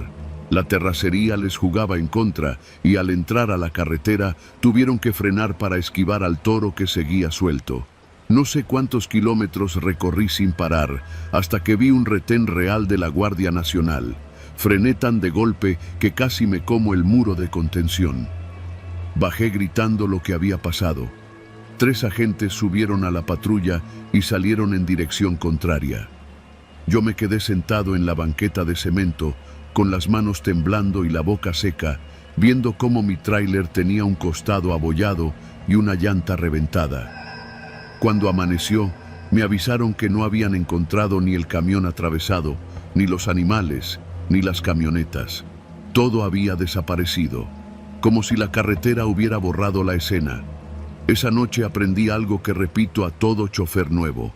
La terracería les jugaba en contra y al entrar a la carretera tuvieron que frenar para esquivar al toro que seguía suelto. No sé cuántos kilómetros recorrí sin parar, hasta que vi un retén real de la Guardia Nacional. Frené tan de golpe que casi me como el muro de contención. Bajé gritando lo que había pasado. 3 agentes subieron a la patrulla y salieron en dirección contraria. Yo me quedé sentado en la banqueta de cemento, con las manos temblando y la boca seca, viendo cómo mi tráiler tenía un costado abollado y una llanta reventada. Cuando amaneció, me avisaron que no habían encontrado ni el camión atravesado, ni los animales, ni las camionetas. Todo había desaparecido, como si la carretera hubiera borrado la escena. Esa noche aprendí algo que repito a todo chofer nuevo.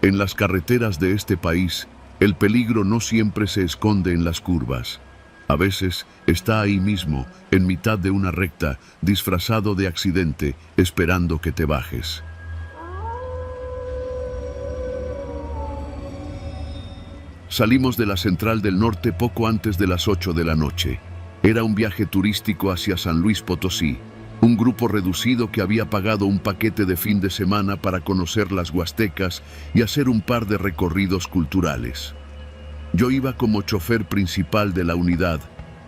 En las carreteras de este país, el peligro no siempre se esconde en las curvas. A veces está ahí mismo, en mitad de una recta, disfrazado de accidente, esperando que te bajes. Salimos de la Central del Norte poco antes de las 8 de la noche. Era un viaje turístico hacia San Luis Potosí. Un grupo reducido que había pagado un paquete de fin de semana para conocer las Huastecas y hacer un par de recorridos culturales. Yo iba como chofer principal de la unidad,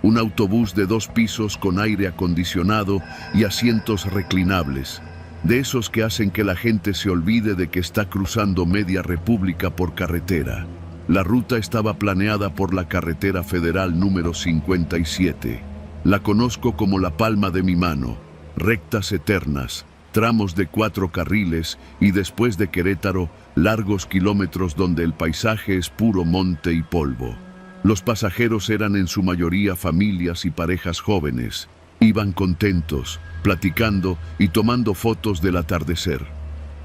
un autobús de 2 pisos con aire acondicionado y asientos reclinables, de esos que hacen que la gente se olvide de que está cruzando media república por carretera. La ruta estaba planeada por la carretera federal número 57. La conozco como la palma de mi mano. Rectas eternas, tramos de 4 carriles y después de Querétaro, largos kilómetros donde el paisaje es puro monte y polvo. Los pasajeros eran en su mayoría familias y parejas jóvenes. Iban contentos, platicando y tomando fotos del atardecer.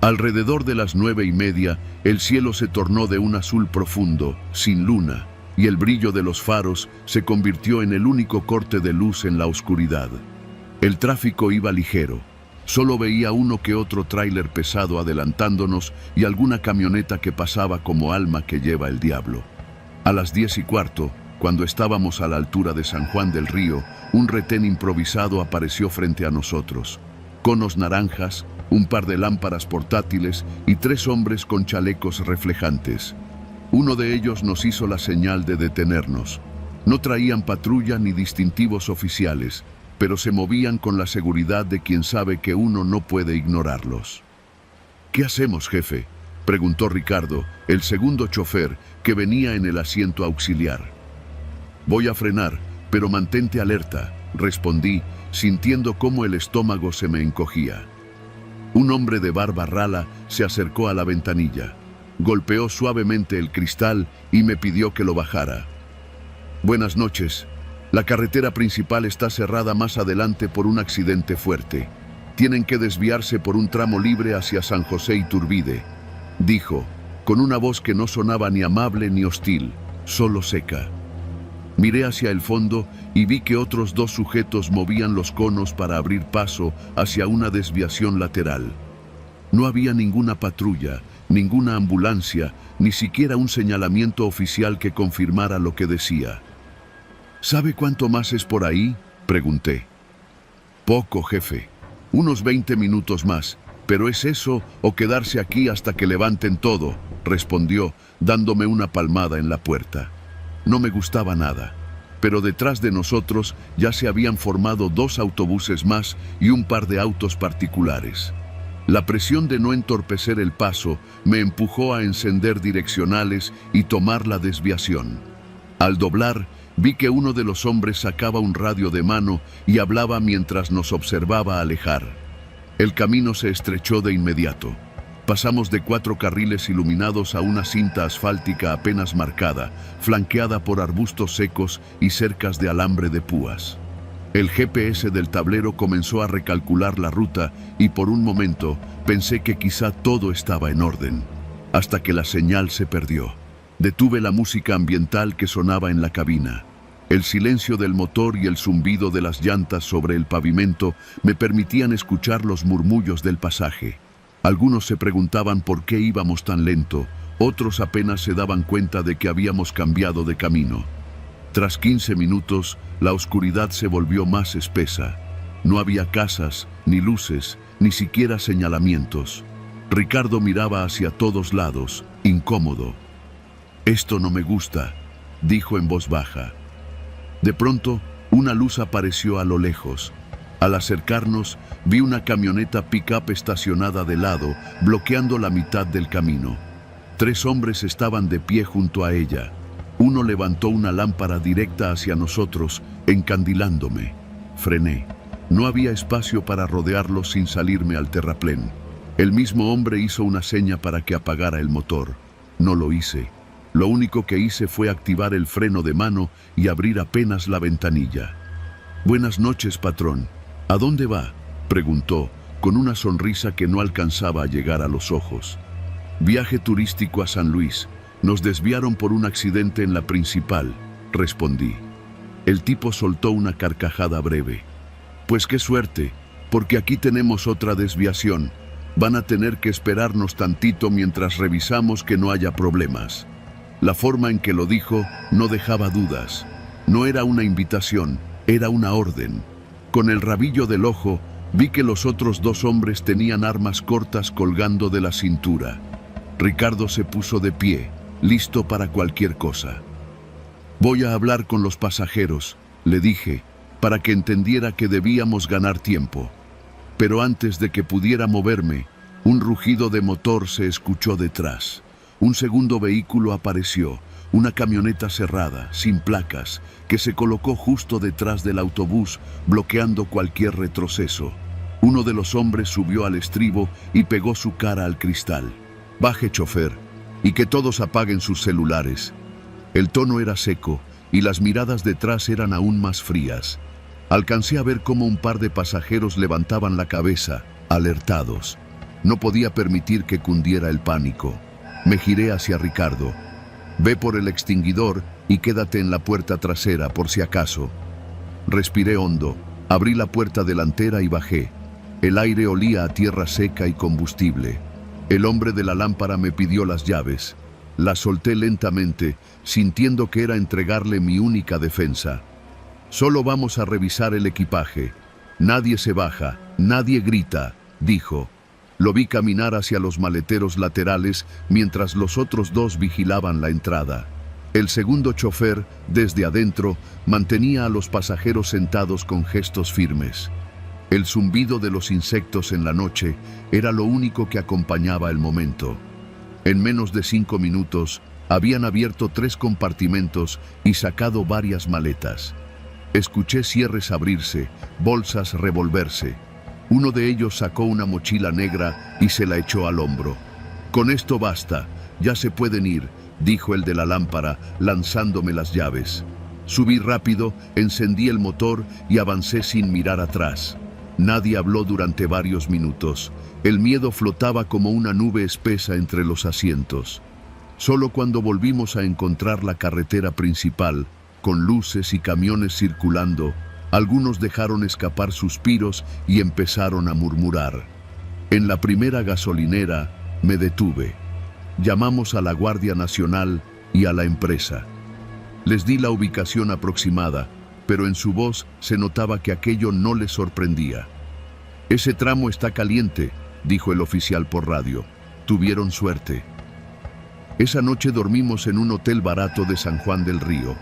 Alrededor de las 9:30, el cielo se tornó de un azul profundo, sin luna, y el brillo de los faros se convirtió en el único corte de luz en la oscuridad. El tráfico iba ligero. Solo veía uno que otro tráiler pesado adelantándonos y alguna camioneta que pasaba como alma que lleva el diablo. A las 10:15, cuando estábamos a la altura de San Juan del Río, un retén improvisado apareció frente a nosotros. Conos naranjas, un par de lámparas portátiles y 3 hombres con chalecos reflejantes. Uno de ellos nos hizo la señal de detenernos. No traían patrulla ni distintivos oficiales, pero se movían con la seguridad de quien sabe que uno no puede ignorarlos. ¿Qué hacemos, jefe?, preguntó Ricardo, el segundo chofer, que venía en el asiento auxiliar. Voy a frenar, pero mantente alerta, respondí, sintiendo cómo el estómago se me encogía. Un hombre de barba rala se acercó a la ventanilla, golpeó suavemente el cristal y me pidió que lo bajara. Buenas noches, La carretera principal está cerrada más adelante por un accidente fuerte. Tienen que desviarse por un tramo libre hacia San José Iturbide, dijo, con una voz que no sonaba ni amable ni hostil, solo seca. Miré hacia el fondo y vi que otros dos sujetos movían los conos para abrir paso hacia una desviación lateral. No había ninguna patrulla, ninguna ambulancia, ni siquiera un señalamiento oficial que confirmara lo que decía. ¿Sabe cuánto más es por ahí?, pregunté. Poco, jefe. Unos 20 minutos más. Pero es eso o quedarse aquí hasta que levanten todo, respondió, dándome una palmada en la puerta. No me gustaba nada, pero detrás de nosotros ya se habían formado 2 autobuses más y un par de autos particulares. La presión de no entorpecer el paso me empujó a encender direccionales y tomar la desviación. Al doblar, vi que uno de los hombres sacaba un radio de mano y hablaba mientras nos observaba alejar. El camino se estrechó de inmediato. Pasamos de 4 carriles iluminados a una cinta asfáltica apenas marcada, flanqueada por arbustos secos y cercas de alambre de púas. El GPS del tablero comenzó a recalcular la ruta y por un momento pensé que quizá todo estaba en orden, hasta que la señal se perdió. Detuve la música ambiental que sonaba en la cabina. El silencio del motor y el zumbido de las llantas sobre el pavimento me permitían escuchar los murmullos del pasaje. Algunos se preguntaban por qué íbamos tan lento, otros apenas se daban cuenta de que habíamos cambiado de camino. Tras 15 minutos, la oscuridad se volvió más espesa. No había casas, ni luces, ni siquiera señalamientos. Ricardo miraba hacia todos lados, incómodo. «Esto no me gusta», dijo en voz baja. De pronto, una luz apareció a lo lejos. Al acercarnos, vi una camioneta pick-up estacionada de lado, bloqueando la mitad del camino. 3 hombres estaban de pie junto a ella. Uno levantó una lámpara directa hacia nosotros, encandilándome. Frené. No había espacio para rodearlos sin salirme al terraplén. El mismo hombre hizo una seña para que apagara el motor. No lo hice. Lo único que hice fue activar el freno de mano y abrir apenas la ventanilla. «Buenas noches, patrón. ¿A dónde va?», preguntó, con una sonrisa que no alcanzaba a llegar a los ojos. «Viaje turístico a San Luis. Nos desviaron por un accidente en la principal», respondí. El tipo soltó una carcajada breve. «Pues qué suerte, porque aquí tenemos otra desviación. Van a tener que esperarnos tantito mientras revisamos que no haya problemas». La forma en que lo dijo no dejaba dudas. No era una invitación, era una orden. Con el rabillo del ojo, vi que los otros 2 hombres tenían armas cortas colgando de la cintura. Ricardo se puso de pie, listo para cualquier cosa. «Voy a hablar con los pasajeros», le dije, para que entendiera que debíamos ganar tiempo. Pero antes de que pudiera moverme, un rugido de motor se escuchó detrás. Un segundo vehículo apareció, una camioneta cerrada, sin placas, que se colocó justo detrás del autobús, bloqueando cualquier retroceso. Uno de los hombres subió al estribo y pegó su cara al cristal. «Baje, chofer, y que todos apaguen sus celulares». El tono era seco y las miradas detrás eran aún más frías. Alcancé a ver cómo un par de pasajeros levantaban la cabeza, alertados. No podía permitir que cundiera el pánico. Me giré hacia Ricardo. «Ve por el extinguidor y quédate en la puerta trasera por si acaso». Respiré hondo, abrí la puerta delantera y bajé. El aire olía a tierra seca y combustible. El hombre de la lámpara me pidió las llaves. Las solté lentamente, sintiendo que era entregarle mi única defensa. «Solo vamos a revisar el equipaje. Nadie se baja, nadie grita», dijo. Lo vi caminar hacia los maleteros laterales mientras los otros 2 vigilaban la entrada. El segundo chofer, desde adentro, mantenía a los pasajeros sentados con gestos firmes. El zumbido de los insectos en la noche era lo único que acompañaba el momento. En menos de 5 minutos, habían abierto 3 compartimentos y sacado varias maletas. Escuché cierres abrirse, bolsas revolverse. Uno de ellos sacó una mochila negra y se la echó al hombro. «Con esto basta, ya se pueden ir», dijo el de la lámpara, lanzándome las llaves. Subí rápido, encendí el motor y avancé sin mirar atrás. Nadie habló durante varios minutos. El miedo flotaba como una nube espesa entre los asientos. Solo cuando volvimos a encontrar la carretera principal, con luces y camiones circulando, algunos dejaron escapar suspiros y empezaron a murmurar. En la primera gasolinera me detuve. Llamamos a la Guardia Nacional y a la empresa. Les di la ubicación aproximada, pero en su voz se notaba que aquello no les sorprendía. «Ese tramo está caliente», dijo el oficial por radio. «Tuvieron suerte». Esa noche dormimos en un hotel barato de San Juan del Río.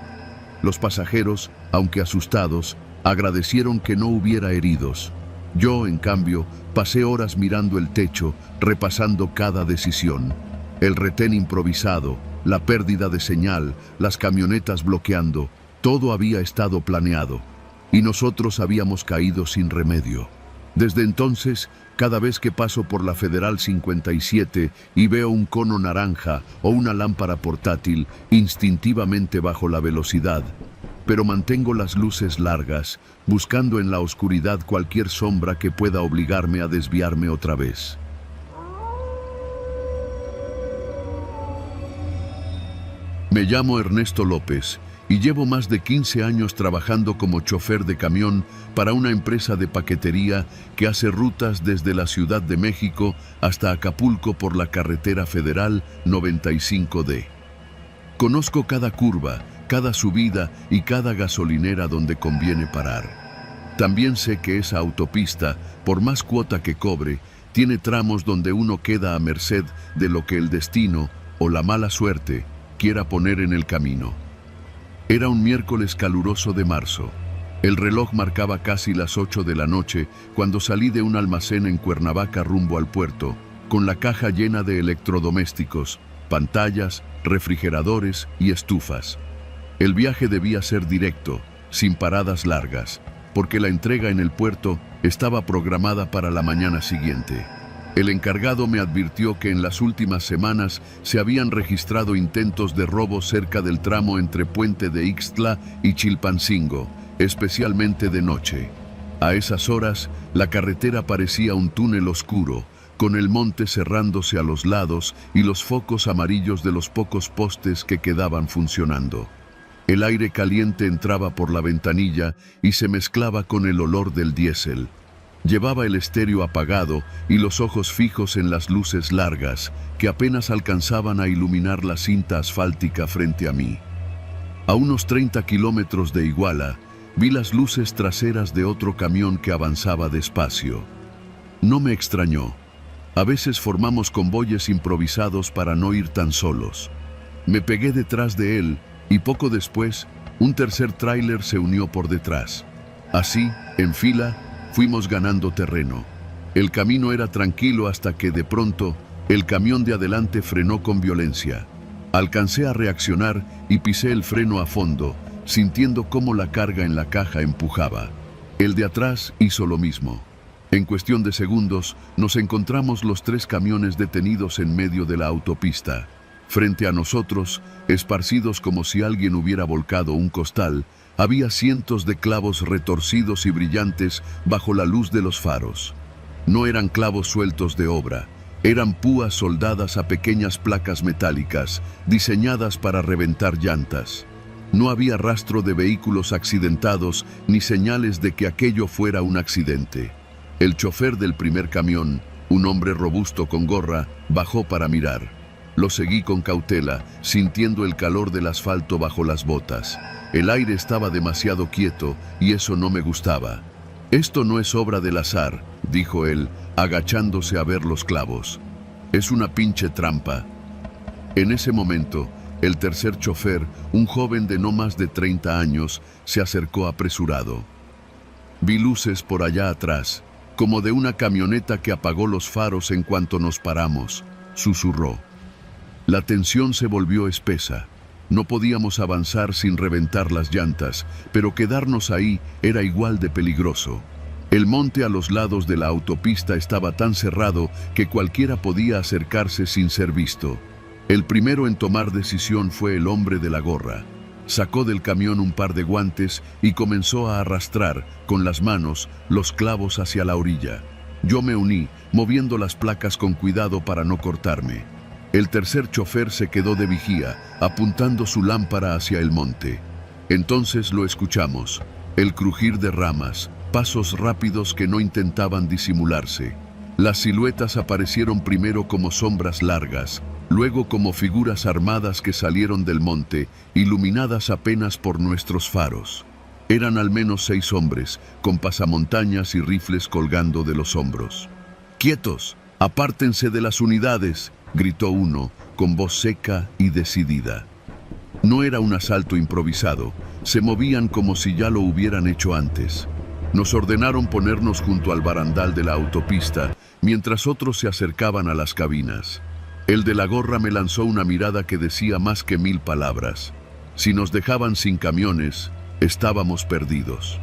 Los pasajeros, aunque asustados, agradecieron que no hubiera heridos. Yo, en cambio, pasé horas mirando el techo, repasando cada decisión. El retén improvisado, la pérdida de señal, las camionetas bloqueando, todo había estado planeado. Y nosotros habíamos caído sin remedio. Desde entonces, cada vez que paso por la Federal 57 y veo un cono naranja o una lámpara portátil, instintivamente bajo la velocidad. Pero mantengo las luces largas, buscando en la oscuridad cualquier sombra que pueda obligarme a desviarme otra vez. Me llamo Ernesto López y llevo más de 15 años trabajando como chofer de camión para una empresa de paquetería que hace rutas desde la Ciudad de México hasta Acapulco por la carretera federal 95D. Conozco cada curva, cada subida y cada gasolinera donde conviene parar. También sé que esa autopista, por más cuota que cobre, tiene tramos donde uno queda a merced de lo que el destino o la mala suerte quiera poner en el camino. Era un miércoles caluroso de marzo. El reloj marcaba casi las 8 de la noche cuando salí de un almacén en Cuernavaca rumbo al puerto, con la caja llena de electrodomésticos, pantallas, refrigeradores y estufas. El viaje debía ser directo, sin paradas largas, porque la entrega en el puerto estaba programada para la mañana siguiente. El encargado me advirtió que en las últimas semanas se habían registrado intentos de robo cerca del tramo entre Puente de Ixtla y Chilpancingo, especialmente de noche. A esas horas, la carretera parecía un túnel oscuro, con el monte cerrándose a los lados y los focos amarillos de los pocos postes que quedaban funcionando. El aire caliente entraba por la ventanilla y se mezclaba con el olor del diésel. Llevaba el estéreo apagado y los ojos fijos en las luces largas que apenas alcanzaban a iluminar la cinta asfáltica frente a mí. A unos 30 kilómetros de Iguala, vi las luces traseras de otro camión que avanzaba despacio. No me extrañó. A veces formamos convoyes improvisados para no ir tan solos. Me pegué detrás de él y poco después, un tercer tráiler se unió por detrás. Así, en fila, fuimos ganando terreno. El camino era tranquilo hasta que, de pronto, el camión de adelante frenó con violencia. Alcancé a reaccionar y pisé el freno a fondo, sintiendo cómo la carga en la caja empujaba. El de atrás hizo lo mismo. En cuestión de segundos, nos encontramos los 3 camiones detenidos en medio de la autopista. Frente a nosotros, esparcidos como si alguien hubiera volcado un costal, había cientos de clavos retorcidos y brillantes bajo la luz de los faros. No eran clavos sueltos de obra, eran púas soldadas a pequeñas placas metálicas, diseñadas para reventar llantas. No había rastro de vehículos accidentados ni señales de que aquello fuera un accidente. El chofer del primer camión, un hombre robusto con gorra, bajó para mirar. Lo seguí con cautela, sintiendo el calor del asfalto bajo las botas. El aire estaba demasiado quieto y eso no me gustaba. «Esto no es obra del azar», dijo él, agachándose a ver los clavos. «Es una pinche trampa». En ese momento, el tercer chofer, un joven de no más de 30 años, se acercó apresurado. Vi luces por allá atrás, como de una camioneta que apagó los faros en cuanto nos paramos, susurró. La tensión se volvió espesa. No podíamos avanzar sin reventar las llantas, pero quedarnos ahí era igual de peligroso. El monte a los lados de la autopista estaba tan cerrado que cualquiera podía acercarse sin ser visto. El primero en tomar decisión fue el hombre de la gorra. Sacó del camión un par de guantes y comenzó a arrastrar, con las manos, los clavos hacia la orilla. Yo me uní, moviendo las placas con cuidado para no cortarme. El tercer chofer se quedó de vigía, apuntando su lámpara hacia el monte. Entonces lo escuchamos, el crujir de ramas, pasos rápidos que no intentaban disimularse. Las siluetas aparecieron primero como sombras largas, luego como figuras armadas que salieron del monte, iluminadas apenas por nuestros faros. Eran al menos 6 hombres, con pasamontañas y rifles colgando de los hombros. «¡Quietos! ¡Apártense de las unidades!», gritó uno, con voz seca y decidida. No era un asalto improvisado, se movían como si ya lo hubieran hecho antes. Nos ordenaron ponernos junto al barandal de la autopista, mientras otros se acercaban a las cabinas. El de la gorra me lanzó una mirada que decía más que 1000 palabras. Si nos dejaban sin camiones, estábamos perdidos.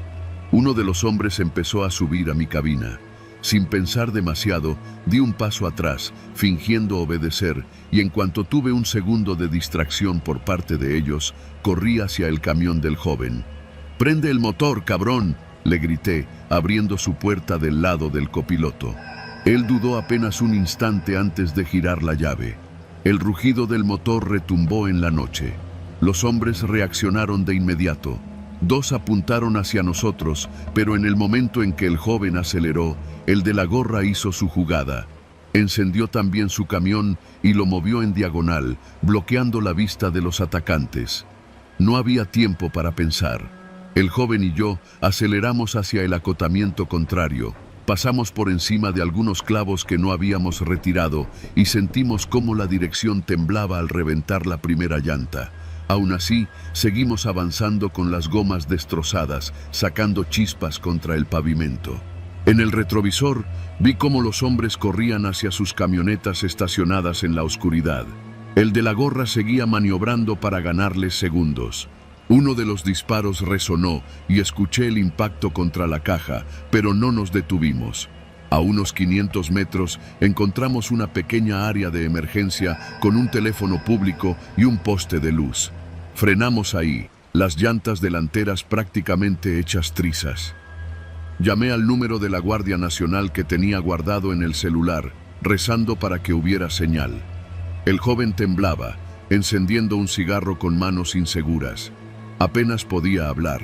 Uno de los hombres empezó a subir a mi cabina. Sin pensar demasiado, di un paso atrás, fingiendo obedecer, y en cuanto tuve un segundo de distracción por parte de ellos, corrí hacia el camión del joven. «¡Prende el motor, cabrón!», le grité, abriendo su puerta del lado del copiloto. Él dudó apenas un instante antes de girar la llave. El rugido del motor retumbó en la noche. Los hombres reaccionaron de inmediato. 2 apuntaron hacia nosotros, pero en el momento en que el joven aceleró, el de la gorra hizo su jugada. Encendió también su camión y lo movió en diagonal, bloqueando la vista de los atacantes. No había tiempo para pensar. El joven y yo aceleramos hacia el acotamiento contrario. Pasamos por encima de algunos clavos que no habíamos retirado y sentimos cómo la dirección temblaba al reventar la primera llanta. Aún así, seguimos avanzando con las gomas destrozadas, sacando chispas contra el pavimento. En el retrovisor, vi cómo los hombres corrían hacia sus camionetas estacionadas en la oscuridad. El de la gorra seguía maniobrando para ganarles segundos. Uno de los disparos resonó y escuché el impacto contra la caja, pero no nos detuvimos. A unos 500 metros encontramos una pequeña área de emergencia con un teléfono público y un poste de luz. Frenamos ahí, las llantas delanteras prácticamente hechas trizas. Llamé al número de la Guardia Nacional que tenía guardado en el celular, rezando para que hubiera señal. El joven temblaba, encendiendo un cigarro con manos inseguras. Apenas podía hablar.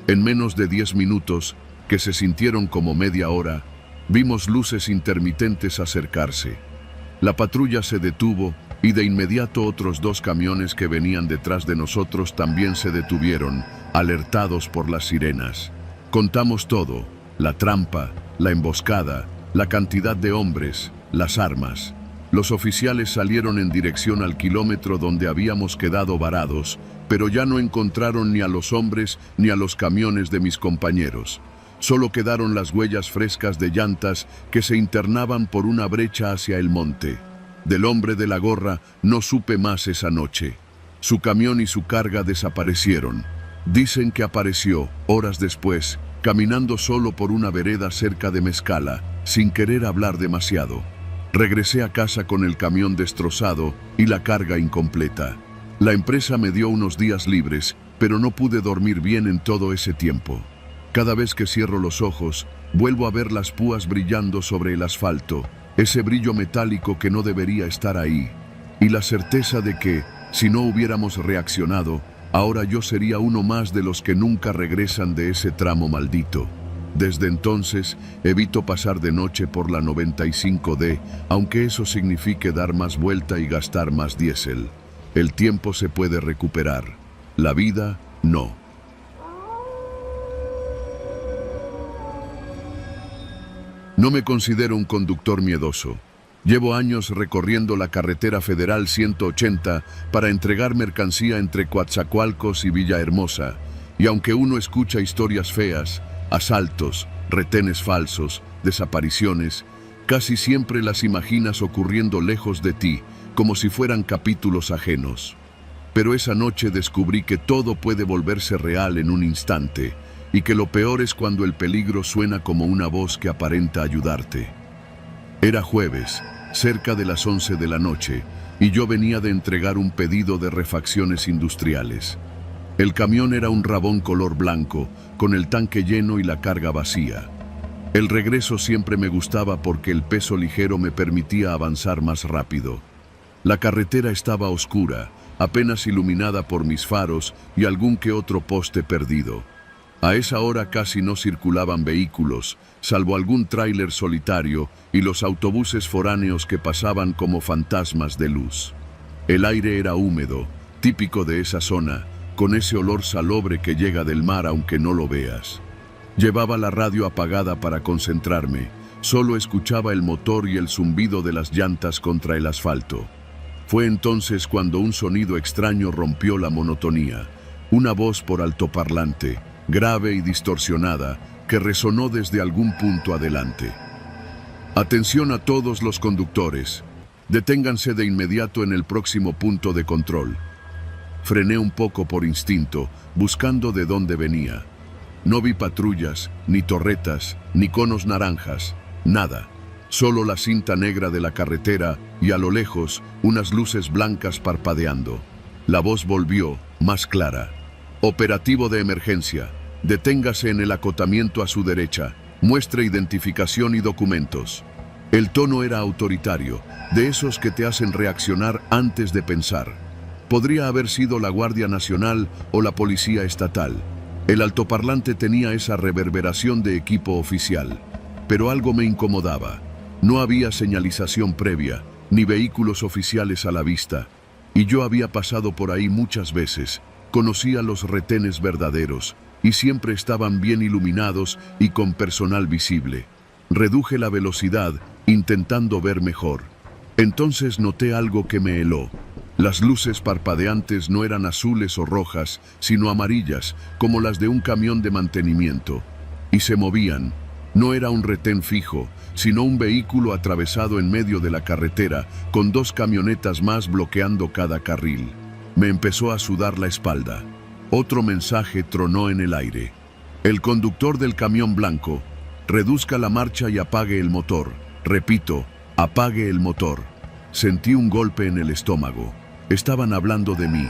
En menos de 10 minutos, que se sintieron como media hora, vimos luces intermitentes acercarse. La patrulla se detuvo y de inmediato otros 2 camiones que venían detrás de nosotros también se detuvieron, alertados por las sirenas. Contamos todo: la trampa, la emboscada, la cantidad de hombres, las armas. Los oficiales salieron en dirección al kilómetro donde habíamos quedado varados, pero ya no encontraron ni a los hombres ni a los camiones de mis compañeros. Solo quedaron las huellas frescas de llantas que se internaban por una brecha hacia el monte. Del hombre de la gorra no supe más esa noche. Su camión y su carga desaparecieron. Dicen que apareció, horas después, caminando solo por una vereda cerca de Mezcala, sin querer hablar demasiado. Regresé a casa con el camión destrozado y la carga incompleta. La empresa me dio unos días libres, pero no pude dormir bien en todo ese tiempo. Cada vez que cierro los ojos, vuelvo a ver las púas brillando sobre el asfalto, ese brillo metálico que no debería estar ahí, y la certeza de que, si no hubiéramos reaccionado, ahora yo sería uno más de los que nunca regresan de ese tramo maldito. Desde entonces, evito pasar de noche por la 95D, aunque eso signifique dar más vuelta y gastar más diésel. El tiempo se puede recuperar, la vida no. No me considero un conductor miedoso. Llevo años recorriendo la carretera federal 180 para entregar mercancía entre Coatzacoalcos y Villahermosa, y aunque uno escucha historias feas, asaltos, retenes falsos, desapariciones, casi siempre las imaginas ocurriendo lejos de ti, como si fueran capítulos ajenos. Pero esa noche descubrí que todo puede volverse real en un instante, y que lo peor es cuando el peligro suena como una voz que aparenta ayudarte. Era jueves, cerca de las 11 de la noche, y yo venía de entregar un pedido de refacciones industriales. El camión era un Rabón color blanco, con el tanque lleno y la carga vacía. El regreso siempre me gustaba porque el peso ligero me permitía avanzar más rápido. La carretera estaba oscura, apenas iluminada por mis faros y algún que otro poste perdido. A esa hora casi no circulaban vehículos, salvo algún tráiler solitario y los autobuses foráneos que pasaban como fantasmas de luz. El aire era húmedo, típico de esa zona, con ese olor salobre que llega del mar aunque no lo veas. Llevaba la radio apagada para concentrarme, solo escuchaba el motor y el zumbido de las llantas contra el asfalto. Fue entonces cuando un sonido extraño rompió la monotonía, una voz por altoparlante, grave y distorsionada, que resonó desde algún punto adelante. Atención a todos los conductores, deténganse de inmediato en el próximo punto de control. Frené un poco por instinto, buscando de dónde venía. No vi patrullas, ni torretas, ni conos naranjas, nada. Solo la cinta negra de la carretera y a lo lejos unas luces blancas parpadeando. La voz volvió, más clara. Operativo de emergencia. Deténgase en el acotamiento a su derecha. Muestre identificación y documentos. El tono era autoritario, de esos que te hacen reaccionar antes de pensar. Podría haber sido la Guardia Nacional o la Policía Estatal. El altoparlante tenía esa reverberación de equipo oficial. Pero algo me incomodaba. No había señalización previa, ni vehículos oficiales a la vista. Y yo había pasado por ahí muchas veces. Conocía los retenes verdaderos, y siempre estaban bien iluminados y con personal visible. Reduje la velocidad, intentando ver mejor. Entonces noté algo que me heló. Las luces parpadeantes no eran azules o rojas, sino amarillas, como las de un camión de mantenimiento. Y se movían. No era un retén fijo, sino un vehículo atravesado en medio de la carretera, con dos camionetas más bloqueando cada carril. Me empezó a sudar la espalda. Otro mensaje tronó en el aire. El conductor del camión blanco, reduzca la marcha y apague el motor. Repito, apague el motor. Sentí un golpe en el estómago. Estaban hablando de mí.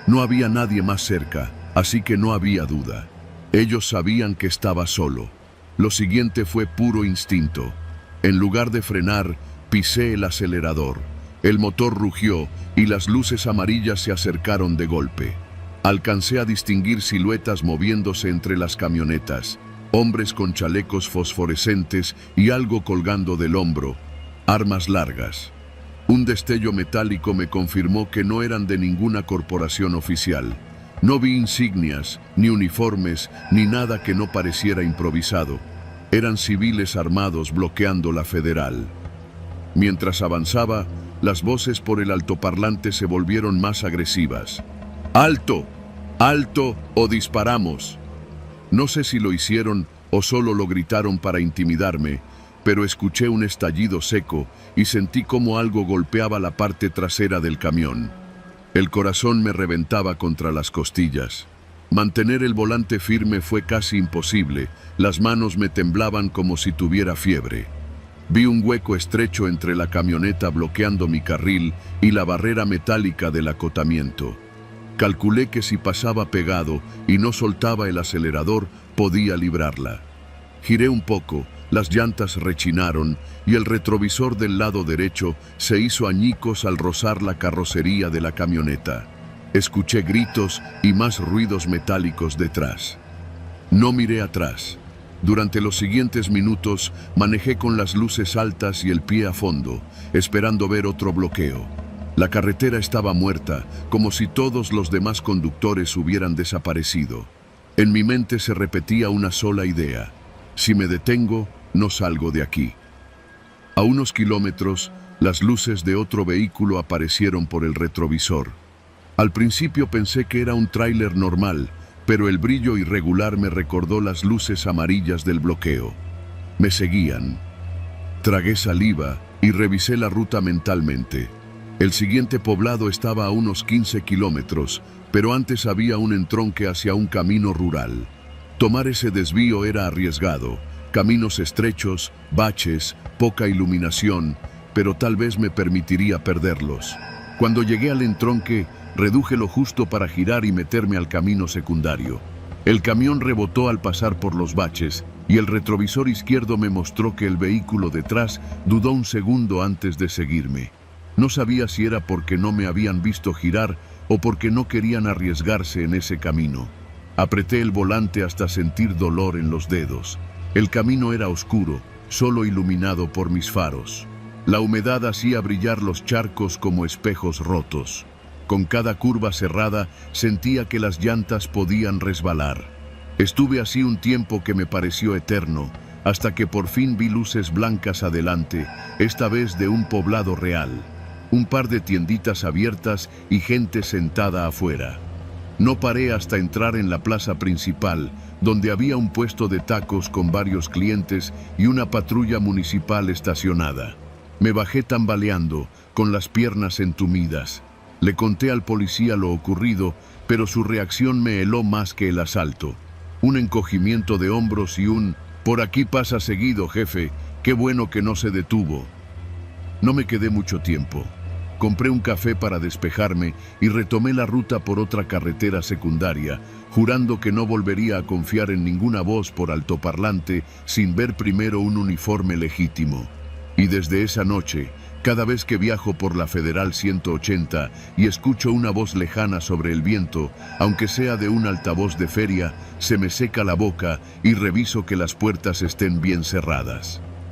No había nadie más cerca, así que no había duda. Ellos sabían que estaba solo. Lo siguiente fue puro instinto. En lugar de frenar, pisé el acelerador. El motor rugió y las luces amarillas se acercaron de golpe. Alcancé a distinguir siluetas moviéndose entre las camionetas, hombres con chalecos fosforescentes y algo colgando del hombro, armas largas. Un destello metálico me confirmó que no eran de ninguna corporación oficial. No vi insignias, ni uniformes, ni nada que no pareciera improvisado. Eran civiles armados bloqueando la Federal. Mientras avanzaba, las voces por el altoparlante se volvieron más agresivas. ¡Alto! ¡Alto! ¡O disparamos! No sé si lo hicieron o solo lo gritaron para intimidarme, pero escuché un estallido seco y sentí como algo golpeaba la parte trasera del camión. El corazón me reventaba contra las costillas. Mantener el volante firme fue casi imposible, las manos me temblaban como si tuviera fiebre. Vi un hueco estrecho entre la camioneta bloqueando mi carril y la barrera metálica del acotamiento. Calculé que si pasaba pegado y no soltaba el acelerador, podía librarla. Giré un poco, las llantas rechinaron y el retrovisor del lado derecho se hizo añicos al rozar la carrocería de la camioneta. Escuché gritos y más ruidos metálicos detrás. No miré atrás. Durante los siguientes minutos manejé con las luces altas y el pie a fondo, esperando ver otro bloqueo. La carretera estaba muerta, como si todos los demás conductores hubieran desaparecido. En mi mente se repetía una sola idea. Si me detengo, no salgo de aquí. A unos kilómetros, las luces de otro vehículo aparecieron por el retrovisor. Al principio pensé que era un tráiler normal, pero el brillo irregular me recordó las luces amarillas del bloqueo. Me seguían. Tragué saliva y revisé la ruta mentalmente. El siguiente poblado estaba a unos 15 kilómetros, pero antes había un entronque hacia un camino rural. Tomar ese desvío era arriesgado. Caminos estrechos, baches, poca iluminación, pero tal vez me permitiría perderlos. Cuando llegué al entronque, Reduje lo justo para girar y meterme al camino secundario. El camión rebotó al pasar por los baches y el retrovisor izquierdo me mostró que el vehículo detrás dudó un segundo antes de seguirme. No sabía si era porque no me habían visto girar o porque no querían arriesgarse en ese camino. Apreté el volante hasta sentir dolor en los dedos. El camino era oscuro, solo iluminado por mis faros. La humedad hacía brillar los charcos como espejos rotos. Con cada curva cerrada sentía que las llantas podían resbalar. Estuve así un tiempo que me pareció eterno, hasta que por fin vi luces blancas adelante, esta vez de un poblado real. Un par de tienditas abiertas y gente sentada afuera. No paré hasta entrar en la plaza principal, donde había un puesto de tacos con varios clientes y una patrulla municipal estacionada. Me bajé tambaleando, con las piernas entumidas. Le conté al policía lo ocurrido, pero su reacción me heló más que el asalto. Un encogimiento de hombros y un «por aquí pasa seguido, jefe, qué bueno que no se detuvo». No me quedé mucho tiempo. Compré un café para despejarme y retomé la ruta por otra carretera secundaria, jurando que no volvería a confiar en ninguna voz por altoparlante sin ver primero un uniforme legítimo. Y desde esa noche, cada vez que viajo por la Federal 180 y escucho una voz lejana sobre el viento, aunque sea de un altavoz de feria, se me seca la boca y reviso que las puertas estén bien cerradas.